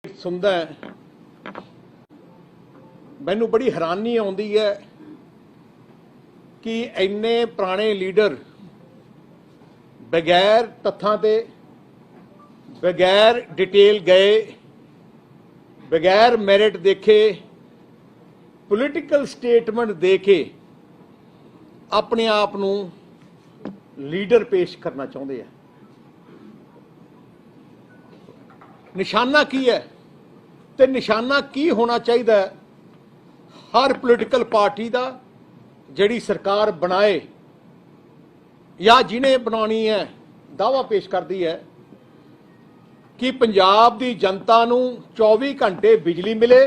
सुनता है मैनू बड़ी हैरानी आउंदी है कि इन्ने पुराने लीडर बगैर तत्थां ते बगैर डिटेल गए बगैर मैरिट देखे पोलिटिकल स्टेटमेंट दे के अपने आप नूं लीडर पेश करना चाहते हैं। निशाना की है तो निशाना की होना चाहिए हर पोलिटिकल पार्टी का जिहड़ी सरकार बनाए या जिन्हें बनानी है दावा पेश करती है कि पंजाब की जनता नूं 24 घंटे बिजली मिले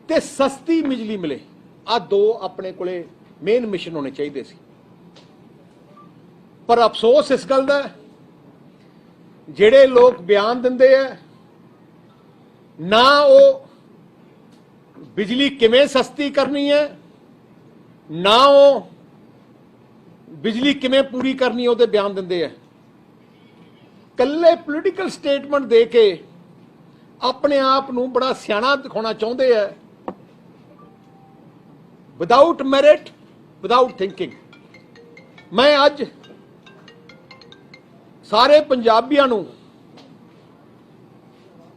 ते सस्ती बिजली मिले। आ दो अपने कोले मेन मिशन होने चाहिए सी। पर अफसोस इस गल दा जिहड़े लोग बयान दिंदे है ना वो बिजली किवें सस्ती करनी है ना वो बिजली किवें पूरी करनी है बयान दिंदे है। कल्ले पोलिटिकल स्टेटमेंट दे के अपने आप नूं बड़ा सियाणा दिखाना चाहते हैं विदाउट मैरिट विदाउट थिंकिंग। मैं अज सारे पंजाबियों नूं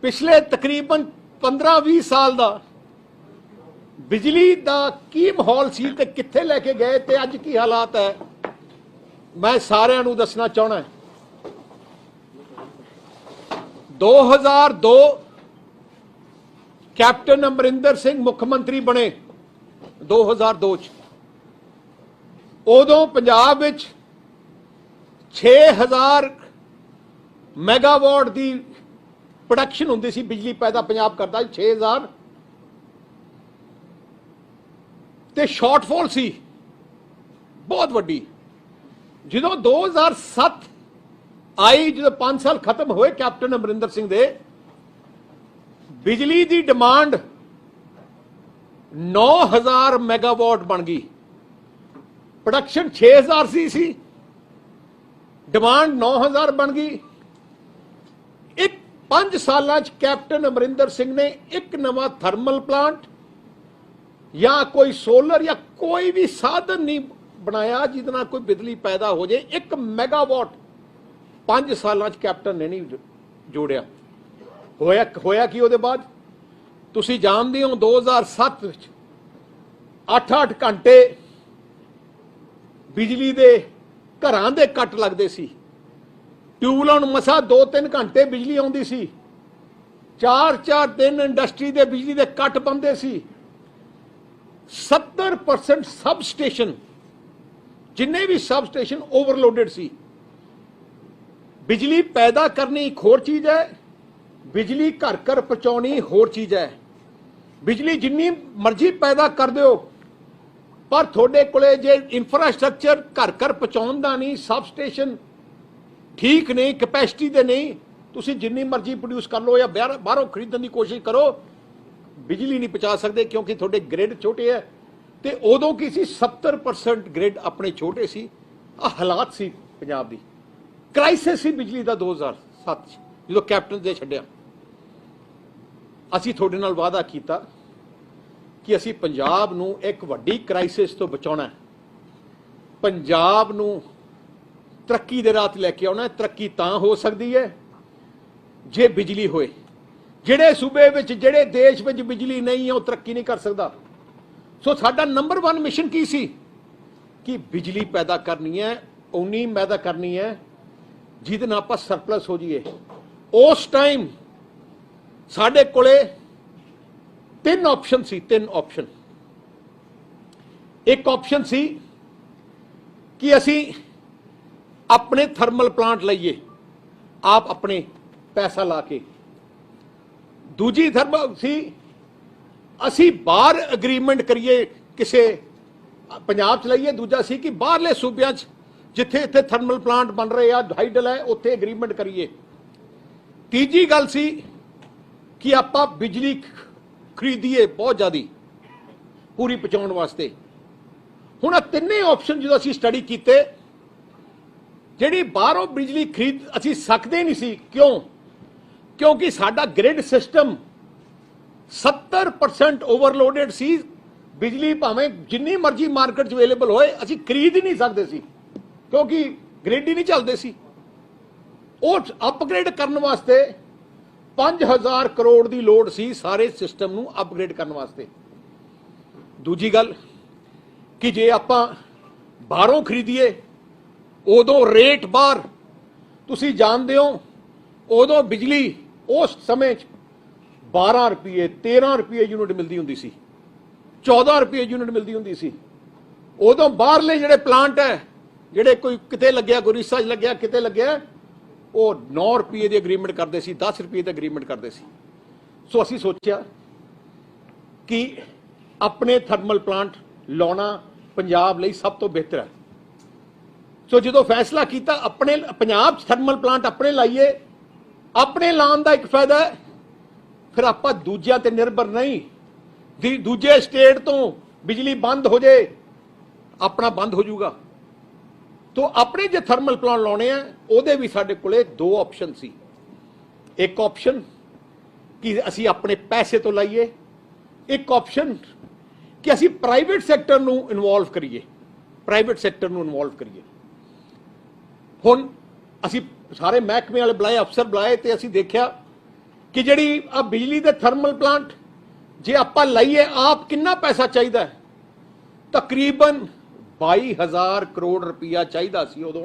पिछले तकरीबन 15-20 साल दा बिजली दा की माहौल सी ते कित्थे लैके गए ते अज की हालात है मैं सारिਆਂ नूं दसना चाहना है। 2002 कैप्टन अमरिंदर सिंह मुख्यमंत्री बने 2002 च उदों पंजाब विच 6000 मैगावाट की प्रोडक्शन होंदी सी बिजली पैदा पंजाब करता 6000 ते शॉर्टफॉल सी बहुत वड्डी। जो 2007 आई जो 5 साल खत्म हुए कैप्टन अमरिंदर सिंह दे बिजली की डिमांड 9000 मैगावाट बन गई। प्रोडक्शन 6000 सी डिमांड 9000 बन गई। एक 5 साल कैप्टन अमरिंदर सिंह ने एक नवा थर्मल प्लांट या कोई सोलर या कोई भी साधन नहीं बनाया जिसना कोई बिजली पैदा हो जाए। 1 मैगावाट 5 साल कैप्टन ने नहीं जोड़िया। होया कि उहदे बाद तुसी जानते हो 2007 8-8 घंटे बिजली दे घरां दे कट लगते सी। ट्यूबलां नूं मसा 2-3 घंटे बिजली आउंदी सी। 4-4 दिन इंडस्ट्री दे बिजली दे कट बनते सी। 70% सब स्टेशन जिन्ने भी सब स्टेशन ओवरलोडेड सी। बिजली पैदा करनी एक होर चीज़ है, बिजली घर घर पहुँचानी होर चीज़ है। बिजली जिन्नी मर्जी पैदा कर दो पर थोड़े कोले जे इंफ्रास्ट्रक्चर घर घर पहुँचाने का नहीं, सब स्टेशन ठीक नहीं, कैपेसिटी दे नहीं, तुसी जिन्नी मर्जी प्रोड्यूस कर लो या बाहरों खरीदने की कोशिश करो बिजली नहीं पहुँचा सकते क्योंकि थोड़े ग्रिड छोटे है। तो उदों की सी 70% ग्रिड अपने छोटे सी। आ हालात सी पंजाब दी क्राइसिस सी बिजली का 2007 जो कैप्टन ने छड्डिया। असी थोड़े नाल वादा किया कि असी पंजाब नूं एक वड्डी क्राइसिस तो बचाना है, पंजाब नूं तरक्की दे राह ते लैके आउणा। तरक्की तां हो सकती है जे बिजली होए। जिहड़े सूबे विच जिहड़े देश विच बिजली नहीं है वो तरक्की नहीं कर सकता। सो साडा नंबर 1 मिशन की सी कि बिजली पैदा करनी है, उन्नी पैदा करनी है जिहदे नाल आपां सरप्लस हो जाइए। उस टाइम साडे कोले 3 ऑप्शन सी। 3 ऑप्शन। एक ऑप्शन सी कि असी अपने थर्मल प्लांट लाइए आप अपने पैसा ला के। दूजी थर्मल सी असी बाहर एग्रीमेंट करिए किसे पंजाब च लाइए। दूजा सी कि बाहरले सूबियां जिथे इत्थे थर्मल प्लांट बन रहे हैं हाइडल है उत्थे एग्रीमेंट करिए। तीजी गल सी कि आपां बिजली खरीदीए बहुत ज़्यादा पूरी पहुँचाने वास्ते। हुण आ तिन्ने ऑप्शन जो असी स्टडी किए जिहड़ी बाहरों बिजली खरीद असी सकते नहीं सी। क्यों? क्योंकि साडा ग्रिड सिस्टम 70% ओवरलोडेड सी। बिजली भावें जिन्नी मर्जी मार्केट अवेलेबल होए असीं खरीद ही नहीं सकते सी, क्योंकि ग्रिड ही नहीं चलते सी। ਉਹ ਅਪਗ੍ਰੇਡ ਕਰਨ ਵਾਸਤੇ 5000 ਕਰੋੜ ਦੀ ਲੋੜ ਸੀ ਸਾਰੇ ਸਿਸਟਮ ਨੂੰ ਅਪਗ੍ਰੇਡ ਕਰਨ ਵਾਸਤੇ। ਦੂਜੀ ਗੱਲ ਕਿ ਜੇ ਆਪਾਂ ਬਾਹਰੋਂ ਖਰੀਦੀਏ ਉਦੋਂ ਰੇਟ ਬਾਹਰ ਤੁਸੀਂ ਜਾਣਦੇ ਹੋ, ਉਦੋਂ ਬਿਜਲੀ ਉਸ ਸਮੇਂ 'ਚ 12 ਰੁਪਏ 13 ਰੁਪਏ ਯੂਨਿਟ ਮਿਲਦੀ ਹੁੰਦੀ ਸੀ, 14 ਰੁਪਏ ਯੂਨਿਟ ਮਿਲਦੀ ਹੁੰਦੀ ਸੀ। ਉਦੋਂ ਬਾਹਰਲੇ ਜਿਹੜੇ ਪਲਾਂਟ ਹੈ, ਜਿਹੜੇ ਕੋਈ ਕਿਤੇ ਲੱਗਿਆ, ਕੋਈ ਉੜੀਸਾ 'ਚ ਲੱਗਿਆ, ਕਿਤੇ ਲੱਗਿਆ, ਉਹ 9 ਰੁਪਏ ਦੀ ਐਗਰੀਮੈਂਟ ਕਰਦੇ ਸੀ, 10 ਰੁਪਏ ਦੀ ਐਗਰੀਮੈਂਟ ਕਰਦੇ ਸੀ। ਸੋ ਅਸੀਂ ਸੋਚਿਆ ਕਿ ਆਪਣੇ ਥਰਮਲ ਪਲਾਂਟ ਲਾਉਣਾ ਪੰਜਾਬ ਲਈ ਸਭ ਤੋਂ ਬਿਹਤਰ ਹੈ। ਸੋ ਜਦੋਂ ਫੈਸਲਾ ਕੀਤਾ ਆਪਣੇ ਪੰਜਾਬ 'ਚ ਥਰਮਲ ਪਲਾਂਟ ਆਪਣੇ ਲਾਈਏ, ਆਪਣੇ ਲਾਉਣ ਦਾ ਇੱਕ ਫਾਇਦਾ ਹੈ, ਫਿਰ ਆਪਾਂ ਦੂਜਿਆਂ ਤੇ ਨਿਰਭਰ ਨਹੀਂ। ਦੂਜੇ ਸਟੇਟ ਤੋਂ ਬਿਜਲੀ ਬੰਦ ਹੋ ਜਾਏ, ਆਪਣਾ ਬੰਦ ਹੋ ਜਾਊਗਾ। तो अपने जो थर्मल प्लांट लाने हैं ਉਹਦੇ भी साडे कोले दो ऑप्शन सी। एक ऑप्शन कि असी अपने पैसे तो लाइए, एक ऑप्शन कि असी प्राइवेट सैक्टर नूं इन्वॉल्व करिए, प्राइवेट सैक्टर नूं इन्वॉल्व करिए। हुण असी सारे महकमे वाले बुलाए, अफसर बुलाए, तो असी देखा कि जिहड़ी आ बिजली दे थर्मल प्लांट जे आपां लाइए आप कितना पैसा चाहिए, तकरीबन 22,000 ਕਰੋੜ ਰੁਪਇਆ ਚਾਹੀਦਾ ਸੀ ਉਦੋਂ।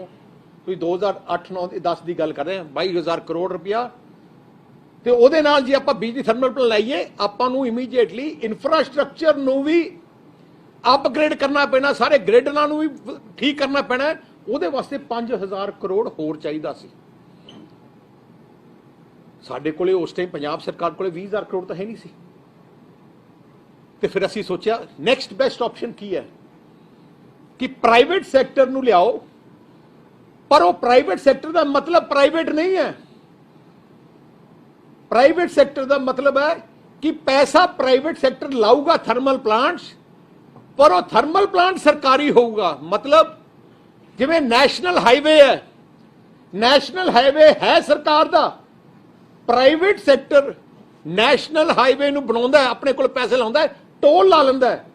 ਤੁਸੀਂ 2008-9-10 ਦੀ ਗੱਲ ਕਰ ਰਹੇ ਹਾਂ, 22,000 ਕਰੋੜ ਰੁਪਇਆ। ਤੇ ਉਹਦੇ ਨਾਲ ਜੇ ਆਪਾਂ ਬਿਜਲੀ ਥਰਮਲ ਪਲਾਂਟ ਲਾਈਏ, ਆਪਾਂ ਨੂੰ ਇਮੀਡੀਏਟਲੀ ਇਨਫਰਾਸਟ੍ਰਕਚਰ ਨੂੰ ਵੀ ਅਪਗ੍ਰੇਡ ਕਰਨਾ ਪੈਣਾ, ਸਾਰੇ ਗ੍ਰਿਡ ਨਾਲ ਨੂੰ ਵੀ ਠੀਕ ਕਰਨਾ ਪੈਣਾ। ਉਹਦੇ ਵਾਸਤੇ 5,000 ਕਰੋੜ ਹੋਰ ਚਾਹੀਦਾ ਸੀ। ਸਾਡੇ ਕੋਲੇ ਉਸ ਟਾਈਮ ਪੰਜਾਬ ਸਰਕਾਰ ਕੋਲੇ 20,000 ਕਰੋੜ ਤਾਂ ਹੈ ਨਹੀਂ ਸੀ। ਤੇ ਫਿਰ ਅਸੀਂ ਸੋਚਿਆ ਨੈਕਸਟ ਬੈਸਟ ਆਪਸ਼ਨ ਕੀ ਹੈ कि प्राइवेट सैक्टर नूं लियाओ, पर वो प्राइवेट सैक्टर का मतलब प्राइवेट नहीं है। प्राइवेट सैक्टर का मतलब है कि पैसा प्राइवेट सैक्टर लाऊगा थर्मल प्लांट्स, पर वो थर्मल प्लांट सरकारी होगा। मतलब जिवें नैशनल हाईवे है, नैशनल हाईवे है सरकार का, प्राइवेट सैक्टर नैशनल हाईवे नूं बनाउंदा है, अपने कोल पैसे लाउंदा है, टोल ला लैंदा है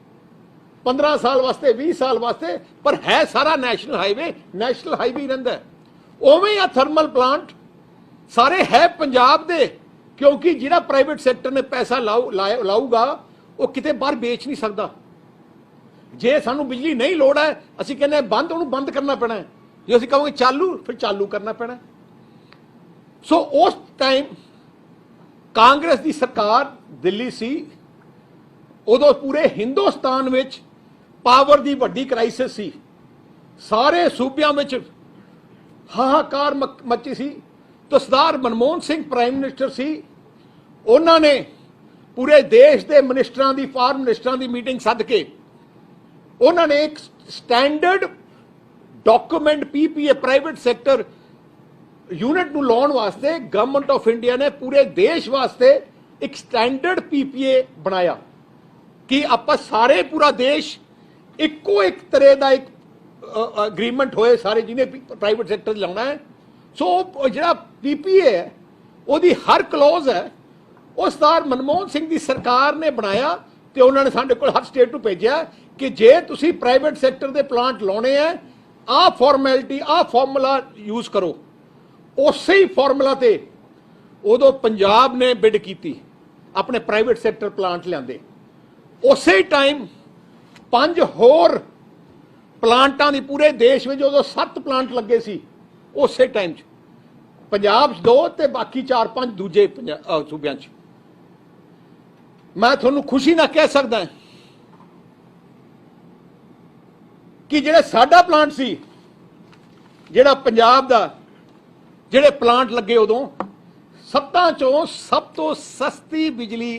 15 साल वास्ते, 20 साल वास्ते, पर है सारा नैशनल हाईवे ही रहिंदा है। उवें आ थर्मल प्लांट सारे है पंजाब दे, क्योंकि जिहड़ा प्राइवेट सैक्टर ने पैसा लाऊगा वो किते बाहर बेच नहीं सकता। जे सानू बिजली नहीं लोड़ है, असीं कहने बंद, उहनूं बंद करना पैना है। जे असीं कहांगे चालू, फिर चालू करना पैना। सो उस टाइम कांग्रेस की सरकार दिल्ली सी, उदों पूरे हिंदुस्तान विच पावर की वड्डी क्राइसिस सी, सारे सूबियां विच हाहाकार मची सी। तो सरदार मनमोहन सिंह प्राइम मिनिस्टर सी, उन्होंने पूरे देश के मिनिस्टरां दी, फॉरेन मिनिस्टरां दी मीटिंग सद के उन्होंने एक standard document PPA private sector unit नूं लाउण वास्ते गवर्नमेंट ऑफ इंडिया ने पूरे देश वास्ते एक स्टैंडर्ड PPA बनाया कि आपां सारे पूरा देश इक्को एक तरह का एक अग्रीमेंट होए, सारे जिन्हें प्राइवेट सैक्टर लाना है। सो जो PPA है वो हर क्लोज है वो सरदार मनमोहन सिंह की सरकार ने बनाया। तो उन्होंने साडे कोल हर स्टेट को भेजा कि जे तुसी प्राइवेट सैक्टर के प्लांट लाने हैं, आ फॉर्मैलिटी, आ फॉर्मूला यूज करो। उस ही फॉर्मूला ते उदों पंजाब ने बिड की, अपने प्राइवेट सैक्टर प्लांट लियाते। उस टाइम 5 होर प्लांटां दी पूरे देश में जो 7 प्लांट लगे सी, उस टाइम पंजाब 2 ते बाकी 4-5 दूजे सूबियां च। मैं तुहानूं खुशी ना कह सकदा कि जिहड़ा साडा प्लांट सी, जिहड़ा पंजाब दा जिहड़े प्लांट लगे उदों 7 चों सब तो सस्ती बिजली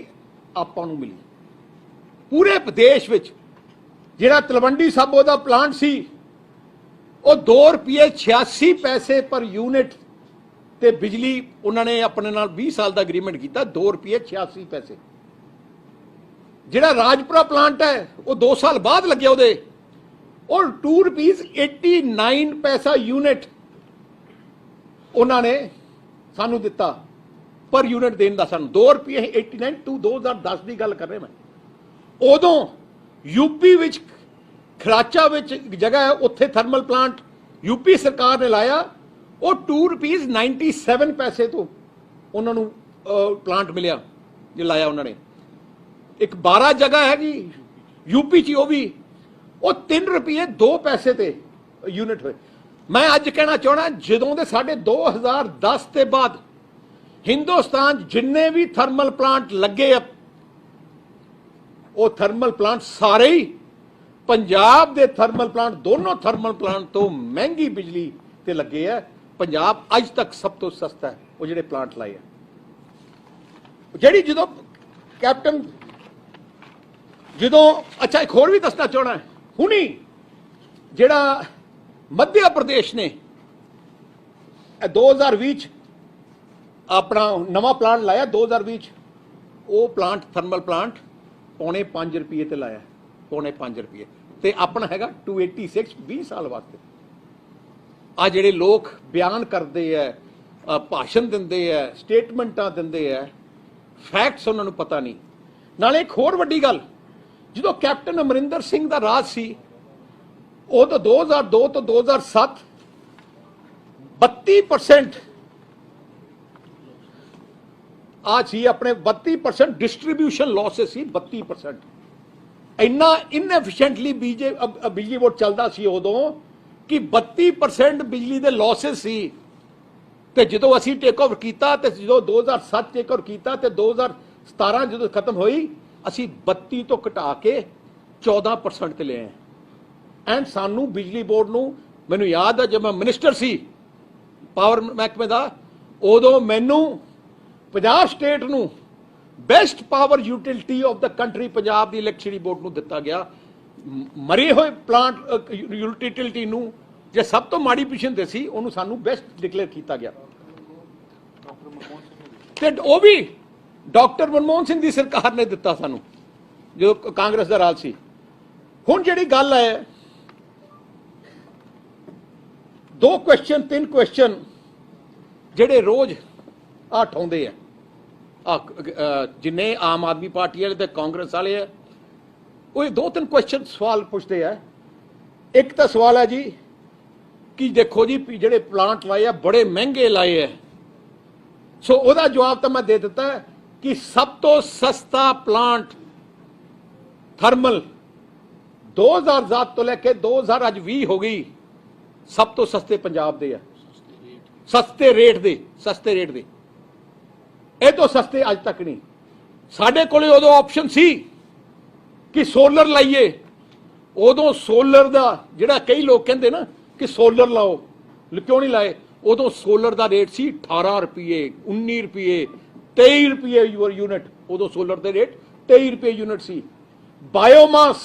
आपां नूं मिली पूरे देश विच। जिहड़ा तलवंडी साबो दा प्लांट सी वो 2 रुपये 86 पैसे पर यूनिट ते बिजली उन्होंने अपने नाल 20 साल का एग्रीमेंट किया, 2 रुपये 86 पैसे। जिहड़ा राजपुरा प्लांट है वो 2 साल बाद लगे उहदे, और 2 रुपीज 89 पैसा यूनिट उन्होंने सानू दिता। पर यूनिट देने का सानू 2 रुपये 89 टू 2010 की गल कर रहे मैं उदों यूपी विच खराचा विच जगह है उत्थे थर्मल प्लांट यूपी सरकार ने लाया वो ₹2.97 तो उन्होंने प्लांट मिलिया जो लाया उन्होंने एक 12 जगह हैगी यूपी च भी वो ₹3.02 ते यूनिट हुए मैं अज कहना चाहना जदों दे साढ़े 2010 के बाद हिंदुस्तान जिन्ने भी थर्मल प्लांट लगे वो थर्मल प्लांट सारे ही पंजाब दे थर्मल प्लांट दोनों थर्मल प्लांट तो महंगी बिजली ते लगे है पंजाब अज तक सब तो सस्ता है वो जिहड़े प्लांट लाए जी जो कैप्टन जो अच्छा एक होर भी दसना चाहना है हुणी जिहड़ा मध्य प्रदेश ने 2020 अपना नवा प्लांट लाया 2020 वो प्लांट थर्मल प्लांट ₹5.25 ते लाया ₹5.25 ते अपना हैगा 286 20 साल वास्ते आ जिहड़े लोग बयान करते हैं भाषण देंदे है स्टेटमेंटां देंदे है फैक्ट्स उन्होंने पता नहीं नाले एक होर वड्डी गल जो कैप्टन अमरिंदर सिंह का राज सी वो तो 2002 तो 2007 32% आज ही अपने 32% डिस्ट्रीब्यूशन लॉसेस सी 32% इन्ना इनएफिशिएंटली बिजली बोर्ड चलता सी उदों कि 32% बिजली के लॉसेस सी ते जो असी टेक ओवर किया जो 2007 टेक ओवर किया 2017 जो खत्म हुई असी 32 तो घटा के 14% ते ले आए एंड सानू बिजली बोर्ड नू मैनू याद है जब मैं मिनिस्टर सी पावर महकमे का उदों मैनू पंजाब स्टेट नू best power utility of the country Punjab की इलैक्ट्रिसिटी बोर्ड नू दिता गया मरे हुए प्लांट यूटिलिटी नू जे सब तो माड़ी पोजीशन ते सी उन्होंने सानू बेस्ट डिक्लेयर किया गया ते वो भी डॉक्टर मनमोहन सिंह की सरकार ने दिता सानू जो कांग्रेस का राज सी हुण जिहड़ी गल है 2 क्वेश्चन 3 क्वेश्चन जिहड़े रोज उठाउंदे है जिन्ने आम आदमी पार्टी वाले ते कांग्रेस वाले है वो 2-3 क्वेश्चन सवाल पूछते हैं एक तो सवाल है जी कि देखो जी जिहड़े प्लांट लाए बड़े महंगे लाए है सो उसका जवाब तो मैं दे दिता है कि सब तो सस्ता प्लांट थर्मल 2007 तो लेके 2020 हो गई सब तो सस्ते पंजाब दे है सस्ते रेट दे ये तो सस्ते अज तक नहीं साडे कोले उदों ऑप्शन सी कि सोलर लाइए उदों सोलर का जिहड़ा कई लोग कहते ना कि सोलर लाओ क्यों नहीं लाए उदों सोलर का रेट सी 18 रुपये 19 रुपये 23 रुपये यूनिट उदों सोलर के रेट 23 रुपये यूनिट सी बायोमास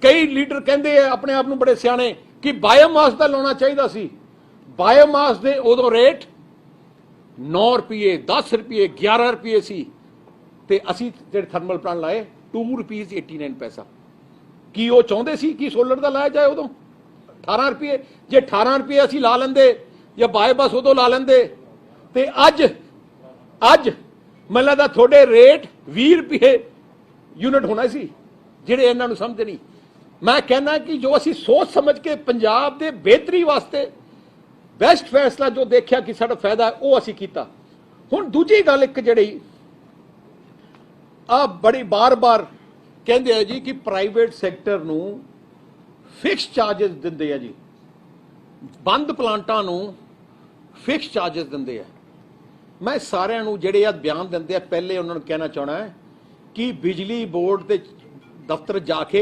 कई लीडर कहते हैं अपने आप को बड़े सियाने कि बायोमास का लाना चाहिए सी बायोमास के उदों रेट 9 रुपये 10 रुपये 11 रुपये सी ते असी जिहड़े थर्मल प्लांट लाए ₹2.89 की वो चाहते सी कि सोलर का लाया जाए उदों 18 रुपये जे 18 रुपये असी ला लेंदे या बायोमास उदों ला लेंदे ते अज मैनूं लगदा थोड़े रेट 20 रुपये यूनिट होना सी जिहड़े इन्हां नूं समझ नहीं मैं कहना कि जो असी सोच समझ के पंजाब के बेहतरी वास्ते बेस्ट फैसला जो देखा कि साडा फायदा है वो असी कीता हुण दूजी गल एक जिहड़ी आ बड़ी बार बार कहते हैं जी कि प्राइवेट सैक्टर नूं फिक्स चार्जिस दिंदे आ जी बंद प्लांटां नूं फिक्स चार्जिस दिंदे आ मैं सारिਆਂ ਨੂੰ ਜਿਹੜੇ ਆ ਬਿਆਨ ਦਿੰਦੇ ਆ ਪਹਿਲੇ ਉਹਨਾਂ ਨੂੰ ਕਹਿਣਾ ਚਾਹਣਾ ਹੈ कि बिजली बोर्ड के दफ्तर जाके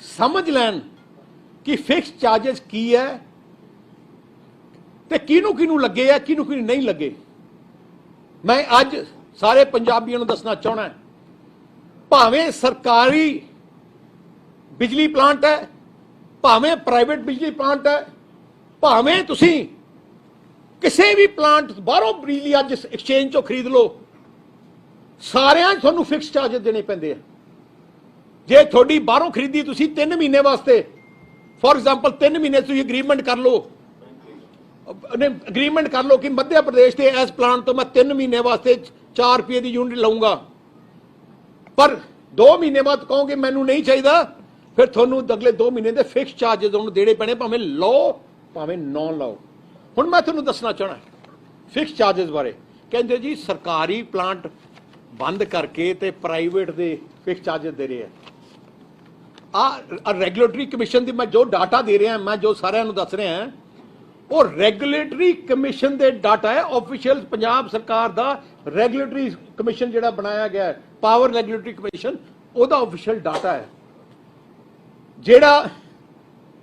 समझ लैन कि फिक्स चार्जिस की है ते किनू किनू लगे है किनू किनू नहीं लगे मैं अज सारे पंजाबियों को दसना चाहना है भावें सरकारी बिजली प्लांट है भावें प्राइवेट बिजली प्लांट है भावें तुसी किसी भी प्लांट बाहरों बिजली अज एक्सचेंज चो खरीद लो सारिਆਂ ਤੁਹਾਨੂੰ ਫਿਕਸ ਚਾਰजेस देने ਪੈਂਦੇ ਆ ਜੇ ਤੁਹਾਡੀ ਬਾਹਰੋਂ ਖਰੀਦੀ ਤੁਸੀਂ 3 ਮਹੀਨੇ ਵਾਸਤੇ ਫॉर एग्जांपल 3 ਮਹੀਨੇ ਤੁਸੀਂ ਐਗਰੀਮੈਂਟ ਕਰ ਲਓ एग्रीमेंट कर लो कि मध्य प्रदेश के इस प्लांट तो मैं 3 महीने वास्ते 4 रुपये की यूनिट लाऊंगा, पर 2 महीने बाद कहोगे मैनू नहीं चाहिए, फिर थोनू अगले 2 महीने के फिक्स चार्जेस उन्होंने देने पैने, भावें लो भावें ना लो। हुण मैं तुहानू दसना चाहना फिक्स चार्जेस बारे। कहते जी सरकारी प्लांट बंद करके ते प्राइवेट दे फिक्स चार्जेस दे रहे हैं। आ रेगुलेटरी कमीशन की मैं जो डाटा दे रहा, मैं जो सारे दस रहा हैं, वो रेगुलेटरी कमीशन के डाटा है। ऑफिशियल पंजाब सरकार का रेगुलेटरी कमीशन जो बनाया गया है, पावर रेगुलेटरी कमीशन, वह ऑफिशियल डाटा है। जेड़ा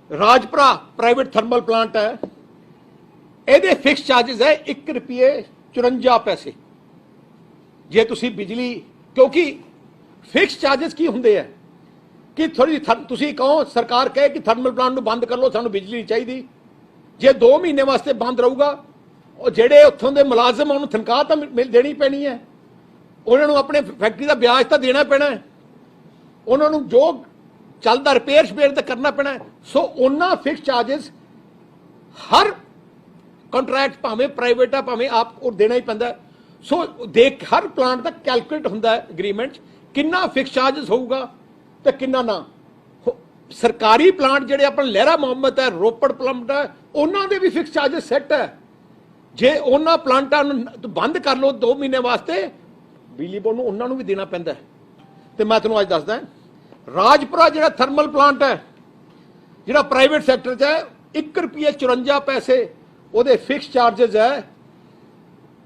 राजपुरा प्राइवेट थर्मल प्लांट है, ये फिक्स चार्जेस है 1 रुपये 54 पैसे जे तुसी बिजली, क्योंकि फिक्स चार्जेस की होंगे है कि थोड़ी तुसी कहो सरकार कहे कि थर्मल प्लांट को बंद कर लो, सानू बिजली नहीं चाहिए, जे 2 महीने वास्ते बंद रहूगा, और जेडे उत्थों के मुलाजम उन्होंने तनख्वाह तो देनी पैनी है, उन्होंने अपने फैक्ट्री का ब्याज तो देना पैना है, उन्होंने जो चलता रिपेयर शपेयर तो करना पैना है। सो उन्ना फिक्स चार्जेस हर कॉन्ट्रैक्ट भावें प्राइवेट है भावें आप और देना ही पैंदा। सो देख हर प्लांट का कैलकुलेट होंदा है एग्रीमेंट कितना फिक्स चार्जेस होगा तो कितना ना। सरकारी प्लांट जेडे अपन लहरा मोहम्मद है, रोपड़ प्लांट है, उन्होंने भी फिक्स चार्जेस सेट है। जे उन्होंने प्लांटा बंद कर लो 2 महीने वास्ते, बिजली बोर्ड उन्होंने भी देना पैंदा है। तो मैं तुहानू अज दसदा राजपुरा जो थर्मल प्लांट है जो प्राइवेट सैक्टर च है, 1 रुपये 54 पैसे वो फिक्स चार्जेस है।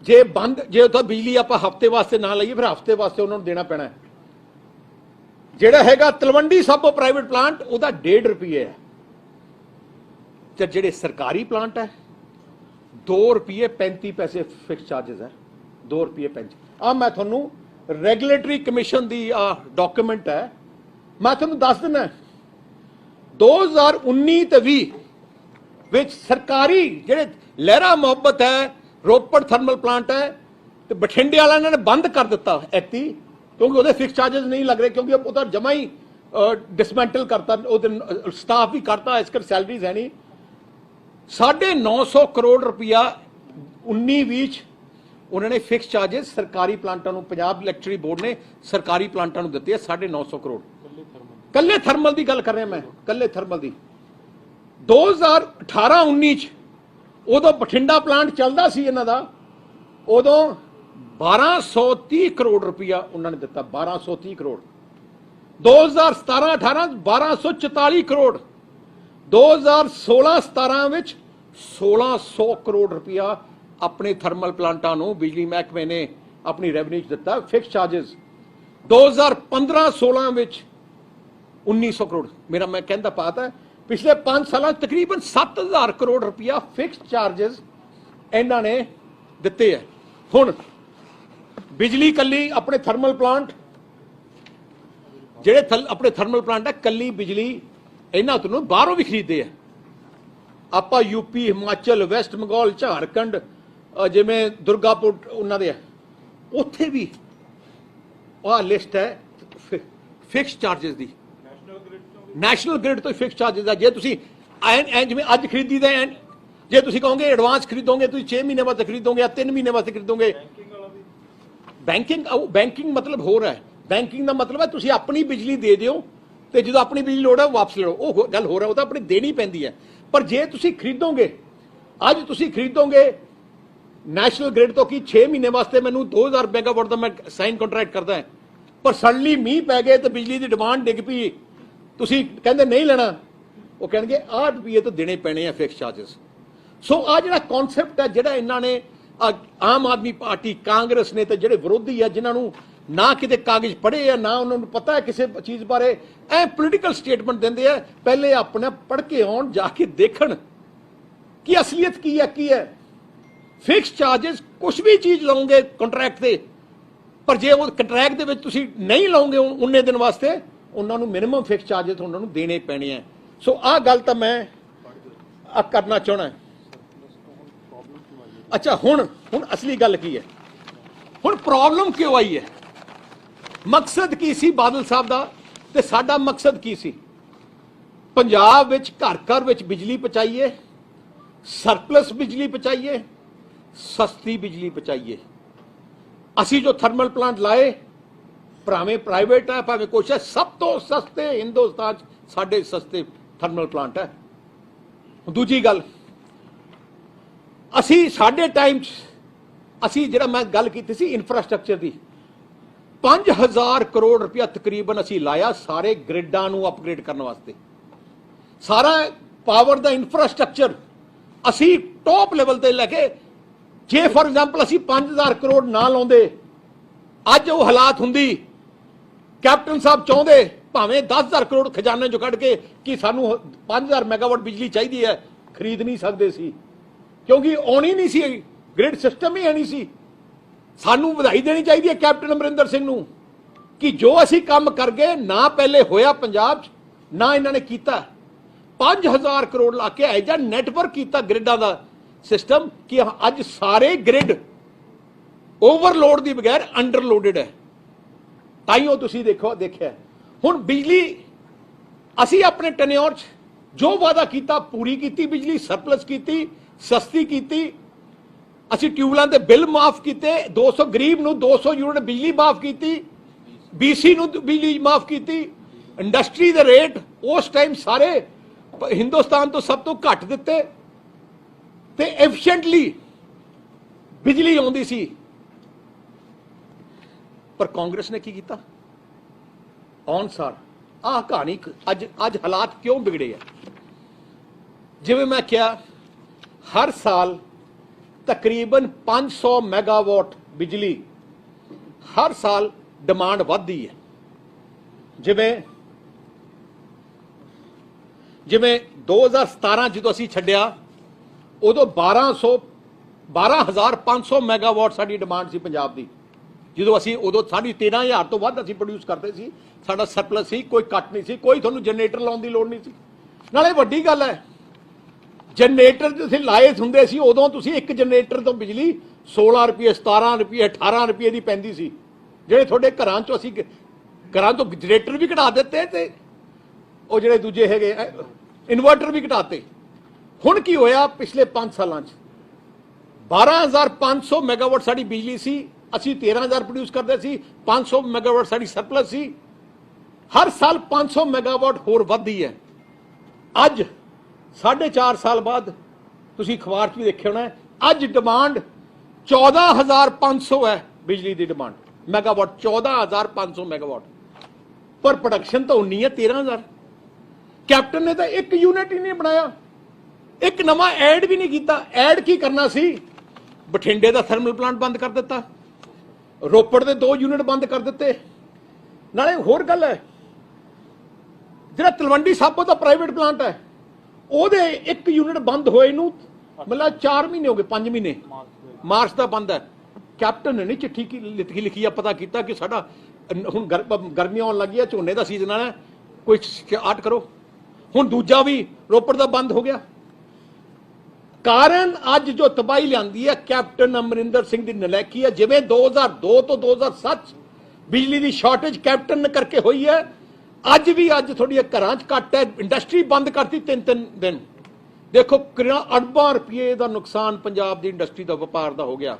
जे बंद जे तो बिजली आप हफ्ते वास्ते ना लईए, फिर हफ्ते वास्ते उन्होंने देना पैना है। जेड़ा हैगा तलवंडी साबो प्राइवेट प्लांट वह 1.5 रुपये है। तो जेडे सरकारी प्लांट है 2 रुपये 35 पैसे फिक्स चार्जेस है, 2 रुपये 35। आ मैं थोनू रेगुलेटरी कमीशन की डॉक्यूमेंट है, मैं थोनू दस देना 2019 ते 20 विच सरकारी जेडे लहरा मोहब्बत है, रोपड़ थर्मल प्लांट है, तो बठिंडे वाला ने बंद कर दिता ऐती, क्योंकि वो फिक्स चार्जेस नहीं लग रहे, क्योंकि वो जमा ही डिसमेंटल करता, स्टाफ भी करता, इस कर सैलरीज है नहीं। 950 करोड़ रुपया 19-20 उन्होंने फिक्स चार्जेस सरकारी प्लांटों, पंजाब इलैक्ट्रिसिटी बोर्ड ने सरकारी प्लांटों दिते है 950 करोड़। कल्ले थर्मल की गल कर रहा मैं, कल्ले थर्मल की 2018-19 उदों बठिंडा प्लांट चलता सी इन्हां दा, उदों 1230 करोड़ रुपया उन्होंने दिता, 1230 करोड़। 2017-18 1244 करोड़, 2016-17 विच 1600 करोड़ रुपया अपने थर्मल प्लांटां नूं बिजली महकमे ने अपनी रेवन्यू दिता फिक्स चार्जेस। 2015-16 विच 1900 करोड़। मेरा मैं कहता पाता है पिछले 5 साल तकरीबन 7000 करोड़ रुपया फिक्स चार्जेस इन्हां ने दिते है। हुण बिजली कली अपने थर्मल प्लांट जेडे अपने थर्मल प्लांट है, कली बिजली इन्हां तों बाहरों भी खरीदते हैं। आप यूपी, हिमाचल, वैस्ट बंगाल, झारखंड, जिमें दुर्गापुर उन्होंने उत्थे भी आ लिस्ट है फिक्स चार्जेस की। नैशनल ग्रिड तो फिक्स चार्जेस है। जे तुसी जिमें अज खरीदी दे जे तुसी कहोगे एडवांस खरीदोगे, तुसी 6 महीने वास्ते खरीदोगे या 3 महीने वास्ते खरीदोगे। बैंकिंग मतलब हो रहा है, बैंकिंग का मतलब है तुसी अपनी बिजली दे दिओ ते जो अपनी बिजली लोड़ है वापस लो, वो गल हो रहा है, वो तो अपनी देनी पैंदी है। पर जे तुसी खरीदोगे, अज तुसी खरीदोगे नैशनल ग्रिड तो कि 6 महीने वास्ते मैनू 2000 मेगावाट का मैं साइन कॉन्ट्रैक्ट करता है, पर सडनली मीह पै गए तो बिजली की डिमांड डिग पई, तुसी कहंदे नहीं लेना, वो कहेंगे 8 रुपये तो देने पैने हैं फिक्स चार्जेस। सो आ जिहड़ा कॉन्सैप्ट है जिहड़ा इन्हां ने आम आदमी पार्टी, कांग्रेस ने, तो जिहड़े विरोधी है जिन्होंने ना किते कागज पढ़े है, ना उन्होंने पता है किसी चीज़ बारे, ऐ पोलिटिकल स्टेटमेंट देंदे है। पहले अपने पढ़ के आउण, जाके देखण कि असलीयत की है। फिक्स चार्जेस कुछ भी चीज़ लाओगे कॉन्ट्रैक्ट से, पर जे वो कॉन्ट्रैक्ट दे विच तुसीं नहीं लाओगे उन्ने दिन वास्ते, उन्होंने मिनिमम फिक्स चार्जेस उन्होंने देने पैने हैं। सो आ गल तो मैं करना चाहना है। अच्छा हुण असली गल की है, हुण प्रॉब्लम क्यों आई है, मकसद की सी बादल साहब का, ते साडा मकसद की सी पंजाब विच घर घर विच बिजली पहुंचाइए, सरप्लस बिजली पहुंचाइए, सस्ती बिजली पहुंचाइए। ਅਸੀਂ ਜੋ ਥਰਮਲ ਪਲਾਂਟ ਲਾਏ, ਭਾਵੇਂ ਪ੍ਰਾਈਵੇਟ ਹੈ ਭਾਵੇਂ ਕੁਛ ਹੈ, ਸਭ ਤੋਂ ਸਸਤੇ ਹਿੰਦੁਸਤਾਨ 'ਚ ਸਾਡੇ ਸਸਤੇ ਥਰਮਲ ਪਲਾਂਟ ਹੈ। ਦੂਜੀ ਗੱਲ, ਅਸੀਂ ਸਾਡੇ ਟਾਈਮ 'ਚ ਅਸੀਂ ਜਿਹੜਾ ਮੈਂ ਗੱਲ ਕੀਤੀ ਸੀ ਇਨਫਰਾਸਟ੍ਰਕਚਰ ਦੀ, 5000 ਕਰੋੜ ਰੁਪਇਆ ਤਕਰੀਬਨ ਅਸੀਂ ਲਾਇਆ ਸਾਰੇ ਗ੍ਰਿਡਾਂ ਨੂੰ ਅਪਗ੍ਰੇਡ ਕਰਨ ਵਾਸਤੇ। ਸਾਰਾ ਪਾਵਰ ਦਾ ਇਨਫਰਾਸਟ੍ਰਕਚਰ ਅਸੀਂ ਟੌਪ ਲੈਵਲ ਤੇ ਲੈ ਕੇ, ਜੇ ਫॉर ਐਗਜ਼ਾਮਪਲ ਅਸੀਂ 5000 ਕਰੋੜ ਨਾ ਲਾਉਂਦੇ, ਅੱਜ ਉਹ ਹਾਲਾਤ ਹੁੰਦੀ, ਕੈਪਟਨ ਸਾਹਿਬ ਚਾਹੁੰਦੇ ਭਾਵੇਂ 10000 ਕਰੋੜ ਖਜ਼ਾਨੇ ਚੋਂ ਕੱਢ ਕੇ ਕਿ ਸਾਨੂੰ 5000 ਮੈਗਾਵਾਟ ਬਿਜਲੀ ਚਾਹੀਦੀ ਹੈ, ਖਰੀਦ ਨਹੀਂ ਸਕਦੇ ਸੀ, ਕਿਉਂਕਿ ਆਉਣੀ ਨਹੀਂ ਸੀ, ਗ੍ਰਿਡ ਸਿਸਟਮ ਹੀ ਹੈ ਨਹੀਂ ਸੀ। ਸਾਨੂੰ ਵਧਾਈ ਦੇਣੀ ਚਾਹੀਦੀ ਹੈ ਕੈਪਟਨ ਅਮਰਿੰਦਰ ਸਿੰਘ ਨੂੰ ਕਿ ਜੋ ਅਸੀਂ ਕੰਮ ਕਰ ਗਏ, ਨਾ ਪਹਿਲੇ ਹੋਇਆ ਪੰਜਾਬ 'ਚ, ਨਾ ਇਹਨਾਂ ਨੇ ਕੀਤਾ। 5000 ਕਰੋੜ ਲਾ ਕੇ ਐਜਾ ਨੈਟਵਰਕ ਕੀਤਾ ਗ੍ਰਿਡਾਂ ਦਾ ਸਿਸਟਮ ਕਿ ਅੱਜ ਸਾਰੇ ਗ੍ਰਿਡ ਓਵਰਲੋਡ ਦੀ ਬਗੈਰ ਅੰਡਰਲੋਡਡ ਹੈ। ਤਾਈਓ ਤੁਸੀਂ ਦੇਖਿਆ ਹੁਣ ਬਿਜਲੀ ਅਸੀਂ ਆਪਣੇ ਟੈਨਿਓਰ 'ਚ ਜੋ ਵਾਅਦਾ ਕੀਤਾ ਪੂਰੀ ਕੀਤੀ, ਬਿਜਲੀ ਸਰਪਲਸ ਕੀਤੀ, ਸਸਤੀ ਕੀਤੀ। ਅਸੀਂ ਟਿਊਬਲਾਂ ਦੇ ਬਿੱਲ ਮਾਫ ਕੀਤੇ, 200 ਗਰੀਬ ਨੂੰ 200 ਯੂਨਿਟ ਬਿਜਲੀ ਮਾਫ ਕੀਤੀ, BC ਨੂੰ ਬਿਜਲੀ ਮਾਫ ਕੀਤੀ। ਇੰਡਸਟਰੀ ਦੇ ਰੇਟ ਉਸ ਟਾਈਮ ਸਾਰੇ ਹਿੰਦੁਸਤਾਨ ਤੋਂ ਸਭ ਤੋਂ ਘੱਟ ਦਿੱਤੇ ਤੇ ਐਫੀਸ਼ੀਐਂਟਲੀ ਬਿਜਲੀ ਆਉਂਦੀ ਸੀ। ਪਰ ਕਾਂਗਰਸ ਨੇ ਕੀ ਕੀਤਾ? ਔਨਸਾਰ ਆਹ ਕਹਾਣੀ ਅੱਜ ਹਾਲਾਤ ਕਿਉਂ ਵਿਗੜੇ ਆ? ਜਿਵੇਂ ਮੈਂ ਕਿਹਾ, ਹਰ ਸਾਲ ਤਕਰੀਬਨ 500 ਮੈਗਾਵਾਟ ਬਿਜਲੀ ਹਰ ਸਾਲ ਡਿਮਾਂਡ ਵੱਧਦੀ ਹੈ। ਜਿਵੇਂ 2017 ਜਦੋਂ ਅਸੀਂ ਛੱਡਿਆ, ਉਦੋਂ 12,500 ਮੈਗਾਵਾਟ ਸਾਡੀ ਡਿਮਾਂਡ ਸੀ ਪੰਜਾਬ ਦੀ। ਜਦੋਂ ਅਸੀਂ ਉਦੋਂ ਸਾਡੀ 13,000 ਤੋਂ ਵੱਧ ਅਸੀਂ ਪ੍ਰੋਡਿਊਸ ਕਰਦੇ ਸੀ, ਸਾਡਾ ਸਰਪਲਸ ਸੀ, ਕੋਈ ਕੱਟ ਨਹੀਂ ਸੀ, ਕੋਈ ਤੁਹਾਨੂੰ ਜਨਰੇਟਰ ਲਾਉਣ ਦੀ ਲੋੜ ਨਹੀਂ ਸੀ। ਨਾਲੇ ਵੱਡੀ ਗੱਲ ਹੈ, ਜਨਰੇਟਰ ਤੁਸੀਂ ਲਾਏ ਹੁੰਦੇ ਸੀ, ਉਦੋਂ ਤੁਸੀਂ ਇੱਕ ਜਨਰੇਟਰ ਤੋਂ ਬਿਜਲੀ 16 ਰੁਪਏ 17 ਰੁਪਏ 18 ਰੁਪਏ ਦੀ ਪੈਂਦੀ ਸੀ। ਜਿਹੜੇ ਤੁਹਾਡੇ ਘਰਾਂ 'ਚੋਂ ਅਸੀਂ ਘਰਾਂ ਤੋਂ ਜਨਰੇਟਰ ਵੀ ਘਟਾ ਦਿੱਤੇ ਤੇ ਉਹ ਜਿਹੜੇ ਦੂਜੇ ਹੈਗੇ ਇਨਵਰਟਰ ਵੀ ਘਟਾਤੇ। ਹੁਣ ਕੀ ਹੋਇਆ? ਪਿਛਲੇ 5 ਸਾਲਾਂ 'ਚ 12,500 ਮੈਗਾਵਾਟ ਸਾਡੀ ਬਿਜਲੀ ਸੀ, ਅਸੀਂ 13,000 ਪ੍ਰੋਡਿਊਸ ਕਰਦੇ ਸੀ, 500 ਮੈਗਾਵਾਟ ਸਾਡੀ ਸਰਪਲਸ ਸੀ। ਹਰ ਸਾਲ 500 ਮੈਗਾਵਾਟ ਹੋਰ ਵੱਧਦੀ ਹੈ। ਅੱਜ 4.5 ਸਾਲ ਬਾਅਦ ਤੁਸੀਂ ਅਖਬਾਰ 'ਚ ਵੀ ਦੇਖਿਆ ਹੋਣਾ, ਅੱਜ ਡਿਮਾਂਡ 14,500 ਹੈ ਬਿਜਲੀ ਦੀ ਡਿਮਾਂਡ ਮੈਗਾਵਾਟ, 14,500 ਮੈਗਾਵਾਟ, ਪਰ ਪ੍ਰੋਡਕਸ਼ਨ ਤਾਂ ਉਨੀ ਹੈ 13,000। ਕੈਪਟਨ ਨੇ ਤਾਂ ਇੱਕ ਯੂਨਿਟ ਹੀ ਨਹੀਂ ਬਣਾਇਆ, ਇੱਕ ਨਵਾਂ ਐਡ ਵੀ ਨਹੀਂ ਕੀਤਾ। ਐਡ ਕੀ ਕਰਨਾ ਸੀ? ਬਠਿੰਡੇ ਦਾ ਥਰਮਲ ਪਲਾਂਟ ਬੰਦ ਕਰ ਦਿੱਤਾ, ਰੋਪੜ ਦੇ 2 ਯੂਨਿਟ ਬੰਦ ਕਰ ਦਿੱਤੇ। ਨਾਲੇ ਹੋਰ ਗੱਲ ਹੈ, ਜਿਹੜਾ ਤਲਵੰਡੀ ਸਾਬੋ ਦਾ ਪ੍ਰਾਈਵੇਟ ਪਲਾਂਟ ਹੈ, ਉਹਦੇ 1 ਯੂਨਿਟ ਬੰਦ ਹੋਏ ਨੂੰ ਮਤਲਬ 4 ਮਹੀਨੇ ਹੋ ਗਏ, 5 ਮਹੀਨੇ, ਮਾਰਚ ਦਾ ਬੰਦ ਹੈ। ਕੈਪਟਨ ਨੇ ਨਹੀਂ ਚਿੱਠੀ ਲਿਖੀ ਆ, ਪਤਾ ਕੀਤਾ ਕਿ ਸਾਡਾ ਹੁਣ ਗਰਮੀਆਂ ਆਉਣ ਲੱਗੀ ਆ, ਝੋਨੇ ਦਾ ਸੀਜ਼ਨ ਆਣਾ, ਕੋਈ ਆਟ ਕਰੋ। ਹੁਣ ਦੂਜਾ ਵੀ ਰੋਪੜ ਦਾ ਬੰਦ ਹੋ ਗਿਆ। ਕਾਰਨ ਅੱਜ ਜੋ ਤਬਾਹੀ ਲਿਆਂਦੀ ਹੈ ਕੈਪਟਨ ਅਮਰਿੰਦਰ ਸਿੰਘ ਦੀ ਨਲਾਇਕੀ ਹੈ। ਜਿਵੇਂ 2002 ਤੋਂ 2007 ਬਿਜਲੀ ਦੀ ਸ਼ਾਰਟੇਜ ਕੈਪਟਨ ਨੇ ਕਰਕੇ ਹੋਈ ਹੈ, ਅੱਜ ਤੁਹਾਡੀਆਂ ਘਰਾਂ 'ਚ ਘੱਟ ਹੈ। ਇੰਡਸਟਰੀ ਬੰਦ ਕਰਤੀ 3 ਦਿਨ। ਦੇਖੋ ਅਰਬਾਂ ਰੁਪਏ ਦਾ ਨੁਕਸਾਨ ਪੰਜਾਬ ਦੀ ਇੰਡਸਟਰੀ ਦਾ, ਵਪਾਰ ਦਾ ਹੋ ਗਿਆ।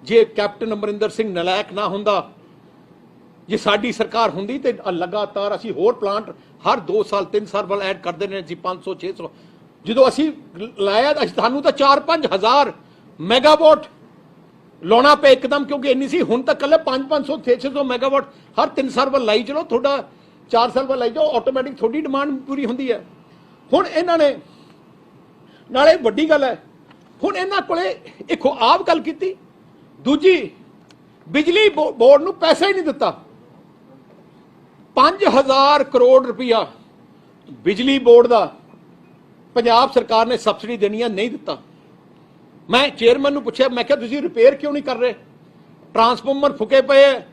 ਜੇ ਕੈਪਟਨ ਅਮਰਿੰਦਰ ਸਿੰਘ ਨਲਾਇਕ ਨਾ ਹੁੰਦਾ, ਜੇ ਸਾਡੀ ਸਰਕਾਰ ਹੁੰਦੀ ਤੇ ਲਗਾਤਾਰ ਅਸੀਂ ਹੋਰ ਪਲਾਂਟ ਹਰ 2 ਸਾਲ 3 ਸਾਲ ਬਾਅਦ ਐਡ ਕਰਦੇ ਨੇ ਜੀ, 500 600। ਜਦੋਂ ਅਸੀਂ ਲਾਇਆ ਸਾਨੂੰ ਤਾਂ 4-5 ਹਜ਼ਾਰ ਮੈਗਾਵਾਟ ਲਾਉਣਾ ਪਿਆ ਇੱਕਦਮ, ਕਿਉਂਕਿ ਇੰਨੀ ਸੀ। ਹੁਣ ਤਾਂ ਕੱਲੇ 500 600 ਮੈਗਾਵਾਟ ਹਰ 3 ਸਾਲ ਬਾਅਦ ਲਾਈ ਚਲੋ, ਤੁਹਾਡਾ 4 ਸਾਲ ਬਾਅਦ ਲਾਈ ਜਾਓ, ਆਟੋਮੈਟਿਕ ਤੁਹਾਡੀ ਡਿਮਾਂਡ ਪੂਰੀ ਹੁੰਦੀ ਹੈ। ਹੁਣ ਇਹਨਾਂ ਨੇ, ਨਾਲੇ ਵੱਡੀ ਗੱਲ ਹੈ, ਹੁਣ ਇਹਨਾਂ ਕੋਲੇ ਇੱਕ ਆਪ ਗੱਲ ਕੀਤੀ, ਦੂਜੀ ਬਿਜਲੀ ਬੋਰਡ ਨੂੰ ਪੈਸਾ ਹੀ ਨਹੀਂ ਦਿੱਤਾ। 5,000 ਕਰੋੜ ਰੁਪਇਆ ਬਿਜਲੀ ਬੋਰਡ ਦਾ ਪੰਜਾਬ ਸਰਕਾਰ ਨੇ ਸਬਸਿਡੀ ਦੇਣੀ ਹੈ, ਨਹੀਂ ਦਿੱਤਾ। ਮੈਂ ਚੇਅਰਮੈਨ ਨੂੰ ਪੁੱਛਿਆ, ਮੈਂ ਕਿਹਾ ਤੁਸੀਂ ਰਿਪੇਅਰ ਕਿਉਂ ਨਹੀਂ ਕਰ ਰਹੇ? ਟਰਾਂਸਫਾਰਮਰ ਫੁਕੇ ਪਏ ਹੈ,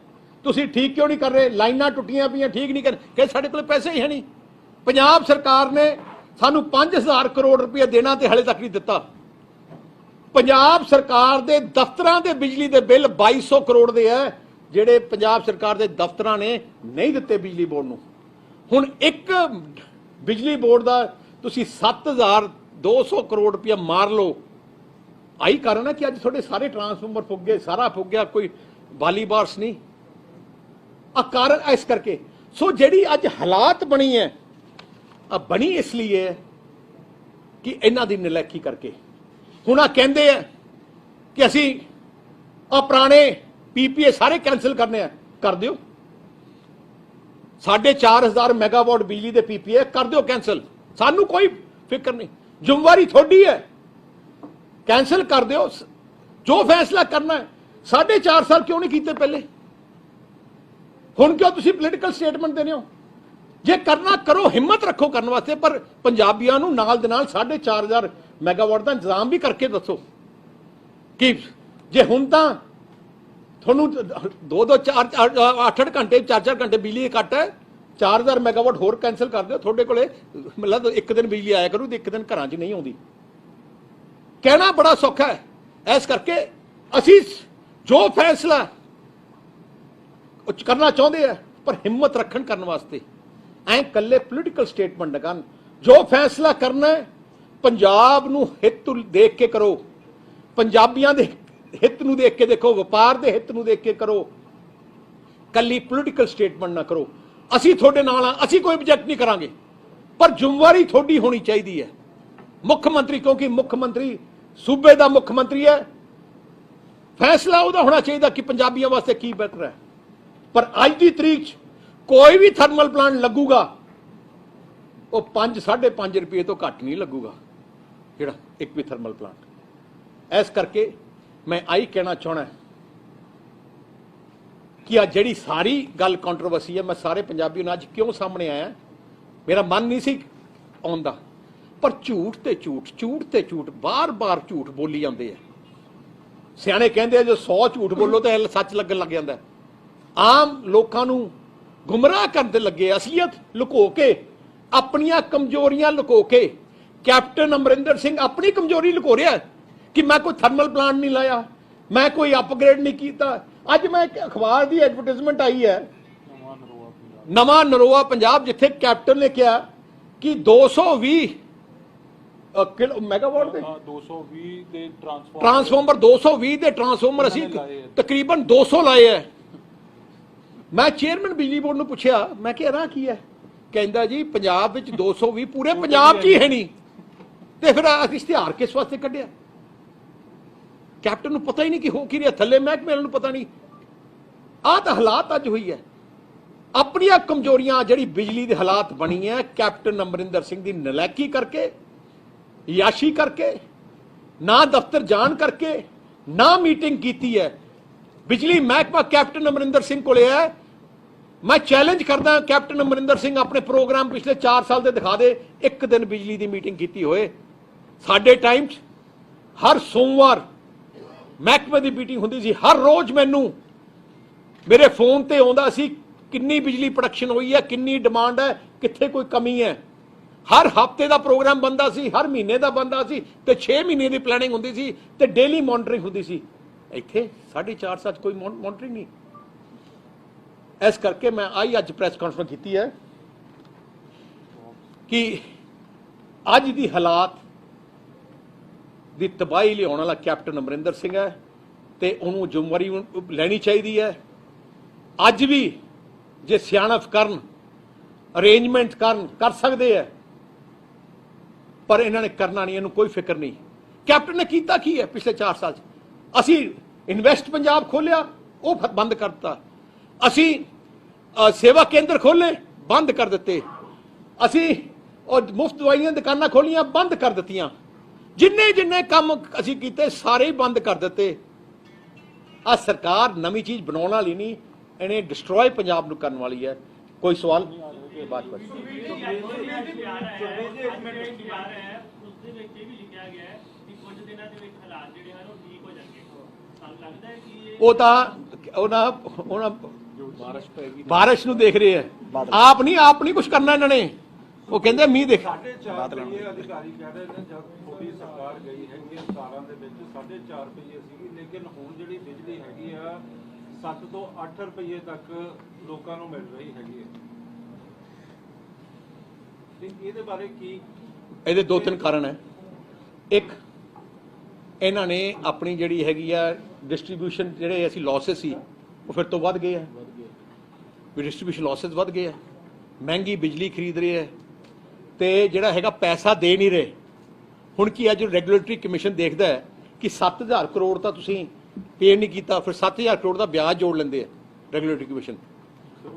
ਤੁਸੀਂ ਠੀਕ ਕਿਉਂ ਨਹੀਂ ਕਰ ਰਹੇ? ਲਾਈਨਾਂ ਟੁੱਟੀਆਂ ਪਈਆਂ, ਠੀਕ ਨਹੀਂ ਕਰ ਕਿ ਸਾਡੇ ਕੋਲ ਪੈਸੇ ਹੀ ਹੈ ਨਹੀਂ। ਪੰਜਾਬ ਸਰਕਾਰ ਨੇ ਸਾਨੂੰ 5,000 ਕਰੋੜ ਰੁਪਇਆ ਦੇਣਾ ਤੇ ਹਲੇ ਤੱਕ ਨਹੀਂ ਦਿੱਤਾ। ਪੰਜਾਬ ਸਰਕਾਰ ਦੇ ਦਫ਼ਤਰਾਂ ਦੇ ਬਿਜਲੀ ਦੇ ਬਿੱਲ 2200 ਕਰੋੜ ਦੇ ਹੈ, ਜਿਹੜੇ ਪੰਜਾਬ ਸਰਕਾਰ ਦੇ ਦਫ਼ਤਰਾਂ ਨੇ ਨਹੀਂ ਦਿੱਤੇ ਬਿਜਲੀ ਬੋਰਡ ਨੂੰ। ਹੁਣ ਇੱਕ ਬਿਜਲੀ ਬੋਰਡ ਦਾ ਤੁਸੀਂ 7,200 ਕਰੋੜ ਰੁਪਇਆ ਮਾਰ ਲਓ, ਆਹੀ ਕਾਰਨ ਹੈ ਕਿ ਅੱਜ ਤੁਹਾਡੇ ਸਾਰੇ ਟਰਾਂਸਫਾਰਮਰ ਫੁੱਕ ਗਏ, ਸਾਰਾ ਫੁੱਕ ਗਿਆ, ਕੋਈ ਬਾਲੀ ਬਾਰਸ ਨਹੀਂ। ਆ ਕਾਰਨ ਇਸ ਕਰਕੇ। ਸੋ ਜਿਹੜੀ ਅੱਜ ਹਾਲਾਤ ਬਣੀ ਹੈ, ਆ ਬਣੀ ਇਸ ਲਈ ਹੈ ਕਿ ਇਹਨਾਂ ਦੀ ਨਲਾਇਕੀ ਕਰਕੇ। ਹੁਣ ਆ ਕਹਿੰਦੇ ਆ ਕਿ ਅਸੀਂ ਆ ਪੁਰਾਣੇ ਪੀਪੀਏ ਸਾਰੇ ਕੈਂਸਲ ਕਰਨੇ ਆ, ਕਰ ਦਿਓ। 4,500 ਮੈਗਾਵਾਟ ਬਿਜਲੀ ਦੇ ਪੀਪੀਏ ਕਰ ਦਿਓ ਕੈਂਸਲ, ਸਾਨੂੰ ਕੋਈ ਫਿਕਰ ਨਹੀਂ, ਜ਼ਿੰਮੇਵਾਰੀ ਤੁਹਾਡੀ ਹੈ, ਕੈਂਸਲ ਕਰ ਦਿਓ। ਜੋ ਫੈਸਲਾ ਕਰਨਾ ਹੈ। 4.5 ਸਾਲ ਕਿਉਂ ਨਹੀਂ ਕੀਤੇ ਪਹਿਲੇ? ਹੁਣ ਕਿਉਂ ਤੁਸੀਂ ਪੋਲੀਟੀਕਲ ਸਟੇਟਮੈਂਟ ਦੇਨੇ ਹੋ? ਜੇ ਕਰਨਾ ਕਰੋ, ਹਿੰਮਤ ਰੱਖੋ ਕਰਨ ਵਾਸਤੇ, ਪਰ ਪੰਜਾਬੀਆਂ ਨੂੰ ਨਾਲ ਦੇ ਨਾਲ 4,500 ਮੈਗਾਵਾਟ ਦਾ ਇੰਤਜ਼ਾਮ ਵੀ ਕਰਕੇ ਦੱਸੋ ਕਿ ਜੇ ਹੁਣ ਤਾਂ ਤੁਹਾਨੂੰ 2-2 4 8 ਘੰਟੇ 4-4 ਘੰਟੇ ਬਿਜਲੀ ਕੱਟ ਹੈ, 4,000 ਮੈਗਾਵਾਟ ਹੋਰ ਕੈਂਸਲ ਕਰ ਦਿਓ। ਤੁਹਾਡੇ ਕੋਲੇ ਮਤਲਬ ਇੱਕ ਦਿਨ ਬਿਜਲੀ ਆਇਆ ਕਰੂ ਤੇ ਇੱਕ ਦਿਨ ਘਰਾਂ 'ਚ ਨਹੀਂ ਆਉਂਦੀ। ਕਹਿਣਾ ਬੜਾ ਸੌਖਾ ਹੈ। ਇਸ ਕਰਕੇ ਅਸੀਂ ਜੋ ਫੈਸਲਾ ਕਰਨਾ ਚਾਹੁੰਦੇ ਆ, ਪਰ ਹਿੰਮਤ ਰੱਖਣ ਕਰਨ ਵਾਸਤੇ ਐ ਕੱਲੇ ਪੋਲੀਟੀਕਲ ਸਟੇਟਮੈਂਟ ਨਾ ਕਰਨ। ਜੋ ਫੈਸਲਾ ਕਰਨਾ ਹੈ ਪੰਜਾਬ ਨੂੰ ਹਿੱਤ ਦੇਖ ਕੇ ਕਰੋ, ਪੰਜਾਬੀਆਂ ਦੇ ਹਿੱਤ ਨੂੰ ਦੇਖ ਕੇ ਦੇਖੋ, ਵਪਾਰ ਦੇ ਹਿੱਤ ਨੂੰ ਦੇਖ ਕੇ ਕਰੋ, ਕੱਲੀ ਪੋਲੀਟੀਕਲ ਸਟੇਟਮੈਂਟ ਨਾ ਕਰੋ। ਅਸੀਂ ਤੁਹਾਡੇ ਨਾਲ ਆ, ਅਸੀਂ ਕੋਈ ਆਬਜੈਕਟ ਨਹੀਂ ਕਰਾਂਗੇ, ਪਰ ਜ਼ਿੰਮੇਵਾਰੀ ਤੁਹਾਡੀ ਹੋਣੀ ਚਾਹੀਦੀ ਹੈ। ਮੁੱਖ ਮੰਤਰੀ, ਕਿਉਂਕਿ ਮੁੱਖ ਮੰਤਰੀ ਸੂਬੇ ਦਾ ਮੁੱਖ ਮੰਤਰੀ ਹੈ, ਫੈਸਲਾ ਉਹਦਾ ਹੋਣਾ ਚਾਹੀਦਾ ਕਿ ਪੰਜਾਬੀਆਂ ਵਾਸਤੇ ਕੀ ਬਿਹਤਰ ਹੈ। ਪਰ ਅੱਜ ਦੀ ਤਰੀਕ 'ਚ ਕੋਈ ਵੀ ਥਰਮਲ ਪਲਾਂਟ ਲੱਗੂਗਾ ਉਹ 5-5.5 ਰੁਪਏ ਤੋਂ ਘੱਟ ਨਹੀਂ ਲੱਗੂਗਾ, ਜਿਹੜਾ ਇੱਕ ਵੀ ਥਰਮਲ ਪਲਾਂਟ। ਇਸ ਕਰਕੇ ਮੈਂ ਆਹੀ ਕਹਿਣਾ ਚਾਹਣਾ ਕਿ ਆ ਜਿਹੜੀ ਸਾਰੀ ਗੱਲ ਕੰਟਰੋਵਰਸੀ ਹੈ, ਮੈਂ ਸਾਰੇ ਪੰਜਾਬੀ ਨੂੰ ਅੱਜ ਕਿਉਂ ਸਾਹਮਣੇ ਆਇਆ, ਮੇਰਾ ਮਨ ਨਹੀਂ ਸੀ ਆਉਂਦਾ, ਪਰ ਝੂਠ ਤੇ ਝੂਠ, ਝੂਠ ਤੇ ਝੂਠ, ਬਾਰ-ਬਾਰ ਝੂਠ ਬੋਲੀ ਜਾਂਦੇ ਆ। ਸਿਆਣੇ ਕਹਿੰਦੇ ਆ ਜੋ 100 ਝੂਠ ਬੋਲੋ ਤਾਂ ਸੱਚ ਲੱਗਣ ਲੱਗ ਜਾਂਦਾ। ਆਮ ਲੋਕਾਂ ਨੂੰ ਗੁੰਮਰਾਹ ਕਰਨ ਤੇ ਲੱਗੇ, ਅਸਲੀਅਤ ਲੁਕੋ ਕੇ, ਆਪਣੀਆਂ ਕਮਜ਼ੋਰੀਆਂ ਲੁਕੋ ਕੇ। ਕੈਪਟਨ ਅਮਰਿੰਦਰ ਸਿੰਘ ਆਪਣੀ ਕਮਜ਼ੋਰੀ ਲੁਕੋ ਰਿਹਾ ਕਿ ਮੈਂ ਕੋਈ ਥਰਮਲ ਪਲਾਂਟ ਨਹੀਂ ਲਾਇਆ, ਮੈਂ ਕੋਈ ਅਪਗ੍ਰੇਡ ਨਹੀਂ ਕੀਤਾ। ਅੱਜ ਮੈਂ ਇੱਕ ਅਖਬਾਰ ਦੀ ਐਡਵਰਟਾਈਜ਼ਮੈਂਟ ਆਈ ਹੈ, ਨਵਾਂ ਨਰੋਆ ਪੰਜਾਬ, ਜਿੱਥੇ ਕੈਪਟਨ ਨੇ ਕਿਹਾ ਕਿ 220 ਮੈਗਾਵਾਟ ਦੇ 220 ਦੇ ਟਰਾਂਸਫਾਰਮਰ 220 ਦੇ ਟਰਾਂਸਫਾਰਮਰ ਅਸੀਂ ਤਕਰੀਬਨ 200 ਲਾਏ ਹੈ। ਮੈਂ ਚੇਅਰਮੈਨ ਬਿਜਲੀ ਬੋਰਡ ਨੂੰ ਪੁੱਛਿਆ, ਮੈਂ ਕਿਹਾ ਇਹਦਾ ਕੀ ਹੈ? ਕਹਿੰਦਾ ਜੀ ਪੰਜਾਬ ਵਿੱਚ 220 ਪੂਰੇ ਪੰਜਾਬ 'ਚ ਹੀ ਹੈ ਨਹੀਂ, ਤੇ ਫਿਰ ਅਸੀਂ ਇਸ਼ਤਿਹਾਰ ਕਿਸ ਵਾਸਤੇ ਕੱਢਿਆ? ਕੈਪਟਨ ਨੂੰ ਪਤਾ ਹੀ ਨਹੀਂ ਕਿ ਹੋ ਕੀ ਰਿਹਾ, ਥੱਲੇ ਮਹਿਕਮੇ ਨੂੰ ਪਤਾ ਨਹੀਂ। ਆਹ ਤਾਂ ਹਾਲਾਤ ਅੱਜ ਹੋਈ ਹੈ। ਆਪਣੀਆਂ ਕਮਜ਼ੋਰੀਆਂ, ਜਿਹੜੀ ਬਿਜਲੀ ਦੇ ਹਾਲਾਤ ਬਣੀ ਹੈ ਕੈਪਟਨ ਅਮਰਿੰਦਰ ਸਿੰਘ ਦੀ ਨਲਾਇਕੀ ਕਰਕੇ, ਯਾਸ਼ੀ ਕਰਕੇ, ਨਾ ਦਫ਼ਤਰ ਜਾਣ ਕਰਕੇ, ਨਾ ਮੀਟਿੰਗ ਕੀਤੀ ਹੈ। ਬਿਜਲੀ ਮਹਿਕਮਾ ਕੈਪਟਨ ਅਮਰਿੰਦਰ ਸਿੰਘ ਕੋਲੇ ਹੈ। ਮੈਂ ਚੈਲੰਜ ਕਰਦਾ, ਕੈਪਟਨ ਅਮਰਿੰਦਰ ਸਿੰਘ ਆਪਣੇ ਪ੍ਰੋਗਰਾਮ ਪਿਛਲੇ 4 ਸਾਲ ਦੇ ਦਿਖਾ ਦੇ, ਇੱਕ ਦਿਨ ਬਿਜਲੀ ਦੀ ਮੀਟਿੰਗ ਕੀਤੀ ਹੋਏ। ਸਾਡੇ ਟਾਈਮ 'ਚ ਹਰ ਸੋਮਵਾਰ ਮਹਿਕਮੇ ਦੀ ਮੀਟਿੰਗ ਹੁੰਦੀ ਸੀ। ਹਰ ਰੋਜ਼ ਮੈਨੂੰ ਮੇਰੇ ਫੋਨ ਤੇ ਆਉਂਦਾ ਸੀ ਕਿੰਨੀ ਬਿਜਲੀ ਪ੍ਰੋਡਕਸ਼ਨ ਹੋਈ ਹੈ, ਕਿੰਨੀ ਡਿਮਾਂਡ ਹੈ, ਕਿੱਥੇ ਕੋਈ ਕਮੀ ਹੈ। ਹਰ ਹਫਤੇ ਦਾ ਪ੍ਰੋਗਰਾਮ ਬਣਦਾ ਸੀ, ਹਰ ਮਹੀਨੇ ਦਾ ਬਣਦਾ ਸੀ, ਤੇ 6 ਮਹੀਨੇ ਦੀ ਪਲੈਨਿੰਗ ਹੁੰਦੀ ਸੀ, ਤੇ ਡੇਲੀ ਮੋਨੀਟਰਿੰਗ ਹੁੰਦੀ ਸੀ। ਇੱਥੇ 4.5 ਸਾਲ ਕੋਈ ਮੋਨੀਟਰਿੰਗ ਨਹੀਂ। ਇਸ ਕਰਕੇ ਮੈਂ ਆਈ ਅੱਜ ਪ੍ਰੈਸ ਕਾਨਫਰੰਸ ਕੀਤੀ ਹੈ ਕਿ ਅੱਜ ਦੀ ਹਾਲਾਤ ਦੀ ਤਬਾਹੀ ਲਿਆਉਣ ਵਾਲਾ ਕੈਪਟਨ ਅਮਰਿੰਦਰ ਸਿੰਘ ਹੈ, ਤੇ ਉਹਨੂੰ ਜ਼ਿੰਮੇਵਾਰੀ ਲੈਣੀ ਚਾਹੀਦੀ ਹੈ। ਅੱਜ ਵੀ ਜੇ ਸਿਆਣਪ ਕਰਨ, ਅਰੇਂਜਮੈਂਟ ਕਰ ਸਕਦੇ ਹੈ, ਪਰ ਇਹਨਾਂ ਨੇ ਕਰਨਾ ਨਹੀਂ, ਇਹਨੂੰ ਕੋਈ ਫਿਕਰ ਨਹੀਂ। ਕੈਪਟਨ ਨੇ ਕੀਤਾ ਕੀ ਹੈ ਪਿਛਲੇ 4 ਸਾਲ 'ਚ? ਅਸੀਂ ਇਨਵੈਸਟ ਪੰਜਾਬ ਖੋਲਿਆ, ਉਹ ਬੰਦ ਕਰਤਾ। ਅਸੀਂ ਸੇਵਾ ਕੇਂਦਰ ਖੋਲੇ, ਬੰਦ ਕਰ ਦਿੱਤੇ। ਅਸੀਂ ਮੁਫਤ ਦਵਾਈਆਂ ਦੁਕਾਨਾਂ ਖੋਲੀਆਂ, ਬੰਦ ਕਰ ਦਿੱਤੀਆਂ। ਜਿੰਨੇ ਕੰਮ ਅਸੀਂ ਕੀਤੇ ਸਾਰੇ ਹੀ ਬੰਦ ਕਰ ਦਿੱਤੇ। ਆ ਸਰਕਾਰ ਨਵੀਂ ਚੀਜ਼ ਬਣਾਉਣ ਵਾਲੀ ਨਹੀਂ, ਇਹਨੇ ਡਿਸਟਰੋਏ ਪੰਜਾਬ ਨੂੰ ਕਰਨ ਵਾਲੀ ਹੈ। ਕੋਈ ਸਵਾਲ? ਬਾਤ ਉਹ ਤਾਂ ਉਹਨਾਂ ਬਾਰਿਸ਼ ਨੂੰ ਦੇਖ ਰਹੇ ਹੈ, ਆਪ ਨਹੀਂ ਕੁਝ ਕਰਨਾ ਇਹਨਾਂ ਨੇ। ਉਹ ਕਹਿੰਦੇ ਮੀਂਹ ਦੇਖ। 4.5 ਅਧਿਕਾਰੀ ਕਹਿ ਰਹੇ ਨੇ ਜਦ ਥੋੜੀ ਸਰਕਾਰ ਗਈ ਹੈਗੀ 17 ਦੇ ਵਿੱਚ 4.5 ਰੁਪਏ ਸੀਗੀ, ਲੇਕਿਨ ਹੁਣ ਜਿਹੜੀ ਬਿਜਲੀ ਹੈਗੀ ਆ 7 ਤੋਂ 8 ਰੁਪਏ ਤੱਕ ਲੋਕਾਂ ਨੂੰ ਮਿਲ ਰਹੀ ਹੈਗੀ ਹੈ। ਤੇ ਇਹਦੇ ਬਾਰੇ ਕੀ? ਇਹਦੇ 2-3 ਕਾਰਨ ਹੈ। ਇੱਕ, ਇਹਨਾਂ ਨੇ ਆਪਣੀ ਜਿਹੜੀ ਹੈਗੀ ਆ ਡਿਸਟ੍ਰੀਬਿਊਸ਼ਨ ਜਿਹੜੇ ਅਸੀਂ ਲਾਸਸ ਸੀ ਉਹ ਫਿਰ ਤੋਂ ਵੱਧ ਗਏ ਆ, ਵੀ ਡਿਸਟ੍ਰੀਬਿਊਸ਼ਨ ਲਾਸਸ ਵੱਧ ਗਏ ਆ, ਮਹਿੰਗੀ ਬਿਜਲੀ ਖਰੀਦ ਰਹੇ ਹੈ ਤੇ ਜਿਹੜਾ ਹੈਗਾ ਪੈਸਾ ਦੇ ਨਹੀਂ ਰਹੇ। ਹੁਣ ਕੀ ਅੱਜ ਰੈਗੂਲੇਟਰੀ ਕਮਿਸ਼ਨ ਦੇਖਦਾ ਹੈ ਕਿ 7000 ਕਰੋੜ ਤਾਂ ਤੁਸੀਂ ਪੇ ਨਹੀਂ ਕੀਤਾ, ਫਿਰ 7000 ਕਰੋੜ ਦਾ ਵਿਆਜ ਜੋੜ ਲੈਂਦੇ ਆ ਰੈਗੂਲੇਟਰੀ ਕਮਿਸ਼ਨ।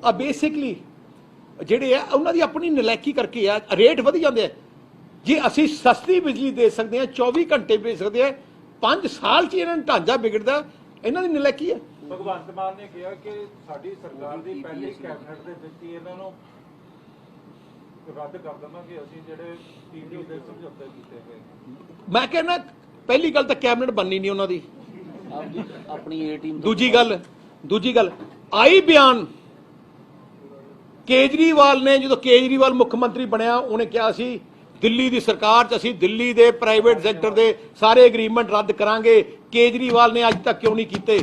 ਆ ਬੇਸਿਕਲੀ ਜਿਹੜੇ ਆ ਉਹਨਾਂ ਦੀ ਆਪਣੀ ਨਲਾਇਕੀ ਕਰਕੇ ਆ, ਰੇਟ ਵਧੀ ਜਾਂਦੇ ਆ। ਜੇ ਅਸੀਂ ਸਸਤੀ ਬਿਜਲੀ ਦੇ ਸਕਦੇ ਹਾਂ, 24 ਘੰਟੇ ਦੇ ਸਕਦੇ ਆ, 5 ਸਾਲ 'ਚ ਇਹਨਾਂ ਨੂੰ ਢਾਂਚਾ ਵਿਗੜਦਾ, ਇਹਨਾਂ ਦੀ ਨਲਾਇਕੀ ਹੈ। ਭਗਵੰਤ ਮਾਨ ਨੇ ਕਿਹਾ ਕਿ ਸਾਡੀ ਸਰਕਾਰ ਦੀ ਪਹਿਲੀ ਕੈਬਨਿਟ ਦੇ ਵਿੱਚ ਹੀ ਇਹਨਾਂ ਨੂੰ ਰੱਦ ਕਰ ਦੇਵਾਂਗੇ ਅਸੀਂ ਜਿਹੜੇ ਪੀਪੀ ਦੇ ਸਮਝੌਤੇ ਕੀਤੇ ਗਏ। ਮੈਂ ਕਹਿੰਦਾ ਪਹਿਲੀ ਗੱਲ ਤਾਂ ਕੈਬਨਿਟ ਬਣਨੀ ਨਹੀਂ ਉਹਨਾਂ ਦੀ। ਆਪਣੀ ਏ ਟੀਮ। ਦੂਜੀ ਗੱਲ ਆਈ ਬਿਆਨ ਕੇਜਰੀਵਾਲ ਨੇ, ਜਦੋਂ ਕੇਜਰੀਵਾਲ ਮੁੱਖ ਮੰਤਰੀ ਬਣਿਆ ਉਹਨੇ ਕਿਹਾ ਸੀ ਦਿੱਲੀ ਦੀ ਸਰਕਾਰ 'ਚ ਅਸੀਂ ਦਿੱਲੀ ਦੇ ਪ੍ਰਾਈਵੇਟ ਸੈਕਟਰ ਦੇ ਸਾਰੇ ਐਗਰੀਮੈਂਟ ਰੱਦ ਕਰਾਂਗੇ। ਕੇਜਰੀਵਾਲ ਨੇ ਅੱਜ ਤੱਕ ਕਿਉਂ ਨਹੀਂ ਕੀਤੇ?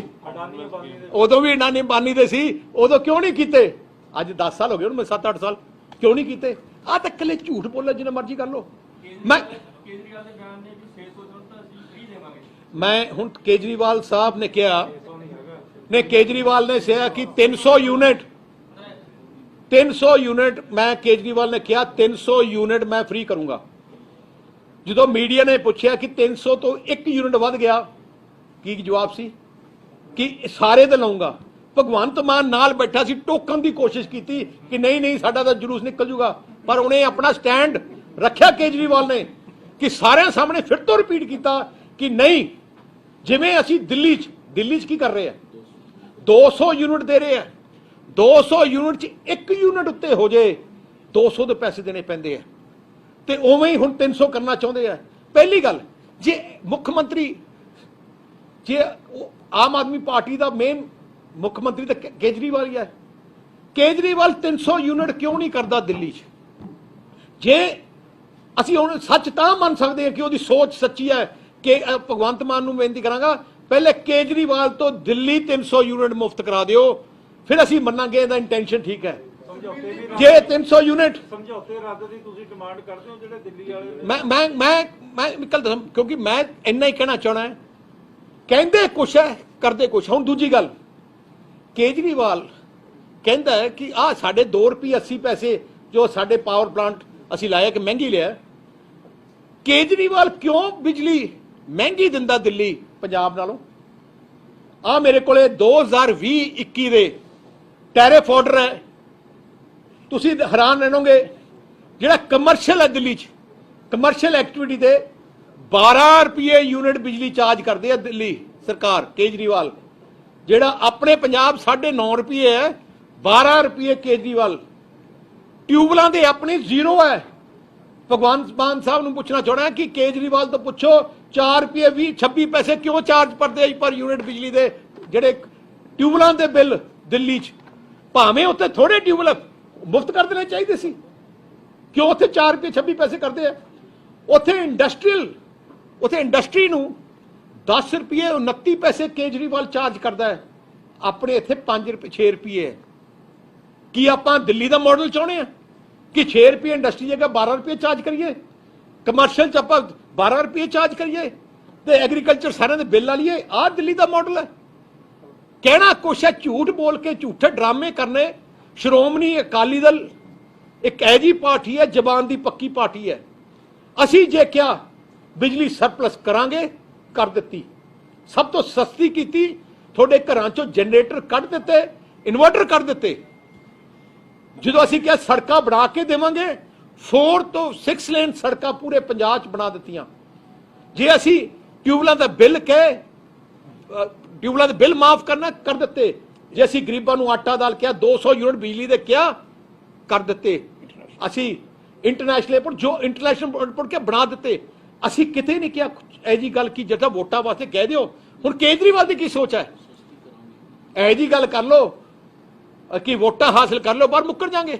ਉਦੋਂ ਵੀ ਅਡਾਨੀ ਅੰਬਾਨੀ ਦੇ ਸੀ, ਉਦੋਂ ਕਿਉਂ ਨਹੀਂ ਕੀਤੇ? ਅੱਜ 10 ਸਾਲ ਹੋ ਗਏ, ਹੁਣ 7-8 ਸਾਲ, ਕਿਉਂ ਨਹੀਂ ਕੀਤੇ? ਆਹ ਤਾਂ ਇਕੱਲੇ ਝੂਠ ਬੋਲੇ ਜਿੰਨਾ ਮਰਜ਼ੀ ਕਰ ਲਓ। ਮੈਂ ਹੁਣ ਕੇਜਰੀਵਾਲ ਸਾਹਿਬ ਨੇ ਕਿਹਾ ਨੇ, ਕੇਜਰੀਵਾਲ ਨੇ ਕਿਹਾ ਕਿ 300 ਯੂਨਿਟ ਮੈਂ ਕੇਜਰੀਵਾਲ ਨੇ ਕਿਹਾ 300 ਯੂਨਿਟ ਮੈਂ ਫ੍ਰੀ ਕਰੂੰਗਾ। ਜਦੋਂ ਮੀਡੀਆ ਨੇ ਪੁੱਛਿਆ ਕਿ 300 ਤੋਂ 1 ਯੂਨਿਟ ਵੱਧ ਗਿਆ, ਕੀ ਜਵਾਬ ਸੀ ਕਿ ਸਾਰੇ ਤੇ ਲਾਉਂਗਾ। ਭਗਵੰਤ ਮਾਨ ਨਾਲ ਬੈਠਾ ਸੀ, ਟੋਕਣ ਦੀ ਕੋਸ਼ਿਸ਼ ਕੀਤੀ ਕਿ ਨਹੀਂ ਸਾਡਾ ਤਾਂ ਜਲੂਸ ਨਿਕਲ ਜੂਗਾ, ਪਰ ਉਹਨੇ ਆਪਣਾ ਸਟੈਂਡ ਰੱਖਿਆ ਕੇਜਰੀਵਾਲ ਨੇ ਕਿ ਸਾਰਿਆਂ ਸਾਹਮਣੇ ਫਿਰ ਤੋਂ ਰਿਪੀਟ ਕੀਤਾ ਕਿ ਨਹੀਂ, ਜਿਵੇਂ ਅਸੀਂ ਦਿੱਲੀ 'ਚ ਕੀ ਕਰ ਰਹੇ ਆ, 200 ਯੂਨਿਟ ਦੇ ਰਹੇ ਆ, 200 ਯੂਨਿਟ 'ਚ 1 ਯੂਨਿਟ ਉੱਤੇ ਹੋ ਜੇ 200 ਦੇ ਪੈਸੇ ਦੇਣੇ ਪੈਂਦੇ ਆ, ਤੇ ਉਵੇਂ ਹੀ ਹੁਣ 300 ਕਰਨਾ ਚਾਹੁੰਦੇ ਆ। ਪਹਿਲੀ ਗੱਲ, ਜੇ ਮੁੱਖ ਮੰਤਰੀ, ਜੇ ਆਮ ਆਦਮੀ ਪਾਰਟੀ ਦਾ ਮੇਨ ਮੁੱਖ ਮੰਤਰੀ ਤਾਂ ਕੇਜਰੀਵਾਲ ਹੀ ਹੈ, ਕੇਜਰੀਵਾਲ 300 ਯੂਨਿਟ ਕਿਉਂ ਨਹੀਂ ਕਰਦਾ ਦਿੱਲੀ 'ਚ? ਜੇ ਅਸੀਂ ਹੁਣ ਸੱਚ ਤਾਂ ਮੰਨ ਸਕਦੇ ਹਾਂ ਕਿ ਉਹਦੀ ਸੋਚ ਸੱਚੀ ਹੈ, ਕਿ ਭਗਵੰਤ ਮਾਨ ਨੂੰ ਬੇਨਤੀ ਕਰਾਂਗਾ ਪਹਿਲੇ ਕੇਜਰੀਵਾਲ ਤੋਂ ਦਿੱਲੀ 300 ਯੂਨਿਟ ਮੁਫਤ ਕਰਾ ਦਿਓ, ਫਿਰ ਅਸੀਂ ਮੰਨਾਂਗੇ ਇਹਦਾ ਇੰਟੈਂਸ਼ਨ ਠੀਕ ਹੈ। ਜੇ 300 ਯੂਨਿਟ ਸਮਝੌਤੇ ਰੱਦ ਦੀ ਤੁਸੀਂ ਡਿਮਾਂਡ ਕਰਦੇ ਹੋ ਜਿਹੜੇ ਦਿੱਲੀ ਵਾਲੇ? ਮੈਂ ਨਿਕਲ ਦੱਸਾਂ, ਕਿਉਂਕਿ ਮੈਂ ਇੰਨਾ ਹੀ ਕਹਿਣਾ ਚਾਹਣਾ, ਕਹਿੰਦੇ ਕੁਛ ਹੈ ਕਰਦੇ ਕੁਛ। ਹੁਣ ਦੂਜੀ ਗੱਲ, ਕੇਜਰੀਵਾਲ ਕਹਿੰਦਾ ਹੈ ਕਿ ਆਹ ਸਾਡੇ 2 ਰੁਪਏ 80 ਪੈਸੇ ਜੋ ਸਾਡੇ ਪਾਵਰ ਪਲਾਂਟ ਅਸੀਂ ਲਾਇਆ ਕਿ ਮਹਿੰਗੀ ਲਿਆ। ਕੇਜਰੀਵਾਲ ਕਿਉਂ ਬਿਜਲੀ ਮਹਿੰਗੀ ਦਿੰਦਾ ਦਿੱਲੀ ਪੰਜਾਬ ਨਾਲੋਂ? ਆ ਮੇਰੇ ਕੋਲੇ 2020-21 ਦੇ ਟੈਰਿਫ ਆਰਡਰ ਹੈ, ਤੁਸੀਂ ਹੈਰਾਨ ਰਹਿਣੋਗੇ। ਜਿਹੜਾ ਕਮਰਸ਼ੀਅਲ ਹੈ ਦਿੱਲੀ 'ਚ, ਕਮਰਸ਼ੀਅਲ ਐਕਟੀਵਿਟੀ ਦੇ 12 ਰੁਪਏ ਯੂਨਿਟ ਬਿਜਲੀ ਚਾਰਜ ਕਰਦੇ ਆ ਦਿੱਲੀ ਸਰਕਾਰ, ਕੇਜਰੀਵਾਲ। ਜਿਹੜਾ ਆਪਣੇ ਪੰਜਾਬ 9.5 ਰੁਪਏ ਹੈ, 12 ਰੁਪਏ ਕੇਜਰੀਵਾਲ। ਟਿਊਬਲਾਂ ਦੇ ਆਪਣੇ ਜ਼ੀਰੋ ਹੈ। ਭਗਵੰਤ ਮਾਨ ਸਾਹਿਬ ਨੂੰ ਪੁੱਛਣਾ ਚਾਹਣਾ ਕਿ ਕੇਜਰੀਵਾਲ ਤੋਂ ਪੁੱਛੋ 4 ਰੁਪਏ 26 ਪੈਸੇ ਕਿਉਂ ਚਾਰਜ ਕਰਦੇ ਪਰ ਯੂਨਿਟ ਬਿਜਲੀ ਦੇ ਜਿਹੜੇ ਟਿਊਬਲਾਂ ਦੇ ਬਿੱਲ ਦਿੱਲੀ 'ਚ? ਭਾਵੇਂ ਉੱਥੇ ਥੋੜੇ ਟਿਊਬਲ ਮੁਫਤ ਕਰ ਦੇਣੇ ਚਾਹੀਦੇ ਸੀ, ਕਿਉਂ ਉੱਥੇ 4 ਰੁਪਏ 26 ਪੈਸੇ ਕਰਦੇ ਆ? ਉੱਥੇ ਇੰਡਸਟਰੀ ਨੂੰ 10 ਰੁਪਏ 29 ਪੈਸੇ ਕੇਜਰੀਵਾਲ ਚਾਰਜ ਕਰਦਾ ਹੈ, ਆਪਣੇ ਇੱਥੇ 5 ਰੁਪਏ 6 ਰੁਪਏ ਹੈ। ਕੀ ਆਪਾਂ ਦਿੱਲੀ ਦਾ ਮਾਡਲ ਚਾਹੁੰਦੇ ਆ ਕਿ 6 ਰੁਪਏ ਇੰਡਸਟਰੀ ਜਗ੍ਹਾ 12 ਰੁਪਏ ਚਾਰਜ ਕਰੀਏ, ਕਮਰਸ਼ੀਅਲ 'ਚ ਆਪਾਂ 12 ਰੁਪਏ ਚਾਰਜ ਕਰੀਏ ਤੇ ਐਗਰੀਕਲਚਰ ਸਾਰਿਆਂ ਦੇ ਬਿੱਲ ਲਾ ਲਈਏ? ਆਹ ਦਿੱਲੀ ਦਾ ਮਾਡਲ ਹੈ। ਕਹਿਣਾ ਕੁਛ ਹੈ, ਝੂਠ ਬੋਲ ਕੇ ਝੂਠੇ ਡਰਾਮੇ ਕਰਨੇ। ਸ਼੍ਰੋਮਣੀ ਅਕਾਲੀ ਦਲ ਇੱਕ ਐਜੀ ਪਾਰਟੀ ਹੈ, ਜ਼ਬਾਨ ਦੀ ਪੱਕੀ ਪਾਰਟੀ ਹੈ। ਅਸੀਂ ਜੇ ਕਿਹਾ ਬਿਜਲੀ ਸਰਪਲਸ ਕਰਾਂਗੇ, ਕਰ ਦਿੱਤੀ। ਸਭ ਤੋਂ ਸਸਤੀ ਕੀਤੀ, ਤੁਹਾਡੇ ਘਰਾਂ ਚੋਂ ਜਨਰੇਟਰ ਕੱਢ ਦਿੱਤੇ, ਇਨਵਰਟਰ ਕੱਢ ਦਿੱਤੇ। ਜਦੋਂ ਅਸੀਂ ਕਿਹਾ ਸੜਕਾਂ ਬਣਾ ਕੇ ਦੇਵਾਂਗੇ, 4 ਤੋਂ 6 ਲੇਨ ਸੜਕਾਂ ਪੂਰੇ ਪੰਜਾਬ 'ਚ ਬਣਾ ਦਿੱਤੀਆਂ। ਜੇ ਅਸੀਂ ਟਿਊਬਲਾਂ ਦਾ ਬਿੱਲ ਟਿਊਬਲਾਂ ਦੇ ਬਿੱਲ ਮਾਫ ਕਰਨਾ, ਕਰ ਦਿੱਤੇ। ਜੇ ਅਸੀਂ ਗਰੀਬਾਂ ਨੂੰ ਆਟਾ ਦਾਲ ਕਿਹਾ, 200 ਯੂਨਿਟ ਬਿਜਲੀ ਦੇ ਕਿਹਾ, ਕਰ ਦਿੱਤੇ। ਅਸੀਂ ਇੰਟਰਨੈਸ਼ਨਲ ਏਅਰਪੋਰਟ ਜੋ ਇੰਟਰਨੈਸ਼ਨਲ ਏਅਰਪੋਰਟ ਕੇ ਬਣਾ ਦਿੱਤੇ। ਅਸੀਂ ਕਿਤੇ ਨਹੀਂ ਕਿਹਾ ਇਹ ਜੀ ਗੱਲ ਕੀ ਜਿਹੜਾ ਵੋਟਾਂ ਵਾਸਤੇ ਕਹਿ ਦਿਓ। ਹੁਣ ਕੇਜਰੀਵਾਲ ਦੀ ਕੀ ਸੋਚ ਹੈ? ਇਹ ਜੀ ਗੱਲ ਕਰ ਲਓ ਕਿ ਵੋਟਾਂ ਹਾਸਲ ਕਰ ਲਓ, ਬਾਹਰ ਮੁੱਕਰ ਜਾਾਂਗੇ।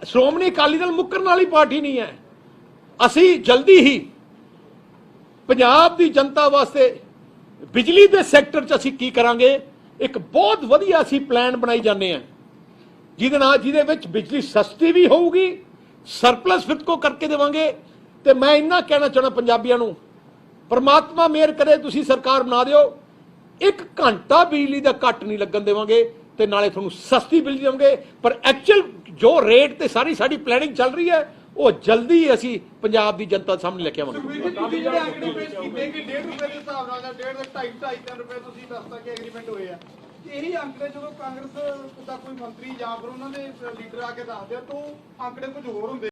ਸ਼੍ਰੋਮਣੀ ਅਕਾਲੀ ਦਲ ਮੁੱਕਰਨ ਵਾਲੀ ਪਾਰਟੀ ਨਹੀਂ ਹੈ। ਅਸੀਂ ਜਲਦੀ ਹੀ ਪੰਜਾਬ ਦੀ ਜਨਤਾ ਵਾਸਤੇ ਬਿਜਲੀ ਦੇ ਸੈਕਟਰ 'ਚ ਅਸੀਂ ਕੀ ਕਰਾਂਗੇ, ਇੱਕ ਬਹੁਤ ਵਧੀਆ ਅਸੀਂ ਪਲਾਨ ਬਣਾਈ ਜਾਂਦੇ ਹਾਂ, ਜਿਹਦੇ ਵਿੱਚ ਬਿਜਲੀ ਸਸਤੀ ਵੀ ਹੋਊਗੀ, ਸਰਪਲਸ ਫਿਰਕੋ ਕਰਕੇ ਦੇਵਾਂਗੇ। ਤੇ ਮੈਂ ਇੰਨਾ ਕਹਿਣਾ ਚਾਹਣਾ ਪੰਜਾਬੀਆਂ ਨੂੰ परमात्मा मेहर करे तुसी सरकार बना दिओ, 1 घंटा बिजली का कट नहीं लगन देवांगे ते नाले तुहानूं सस्ती बिजली देवांगे। पर एक्चुअल जो रेट ते सारी साडी प्लैनिंग चल रही है वो जल्दी ही असी पंजाब की जनता सामने लेके आवांगे। सुखबीर जी ਤੁਸੀਂ ਜਿਹੜੇ ਅੰਕੜੇ ਪੇਸ਼ ਕੀਤੇ ਕਿ 1.5 ਰੁਪਏ ਦੇ ਹਿਸਾਬ ਨਾਲ ਜਾਂ 1.5 2.5 3 ਰੁਪਏ ਤੁਸੀਂ ਦੱਸਤਾ ਕਿ ਐਗਰੀਮੈਂਟ ਹੋਏ ਆ, ਇਹੀ ਅੰਕੜੇ ਜਦੋਂ ਕਾਂਗਰਸ ਦਾ ਕੋਈ ਮੰਤਰੀ ਜਾਂ ਫਿਰ ਉਹਨਾਂ ਦੇ ਲੀਡਰ ਆ ਕੇ ਦੱਸਦੇ ਆ ਤਾਂ ਉਹ ਅੰਕੜੇ ਕੁਝ ਹੋਰ ਹੁੰਦੇ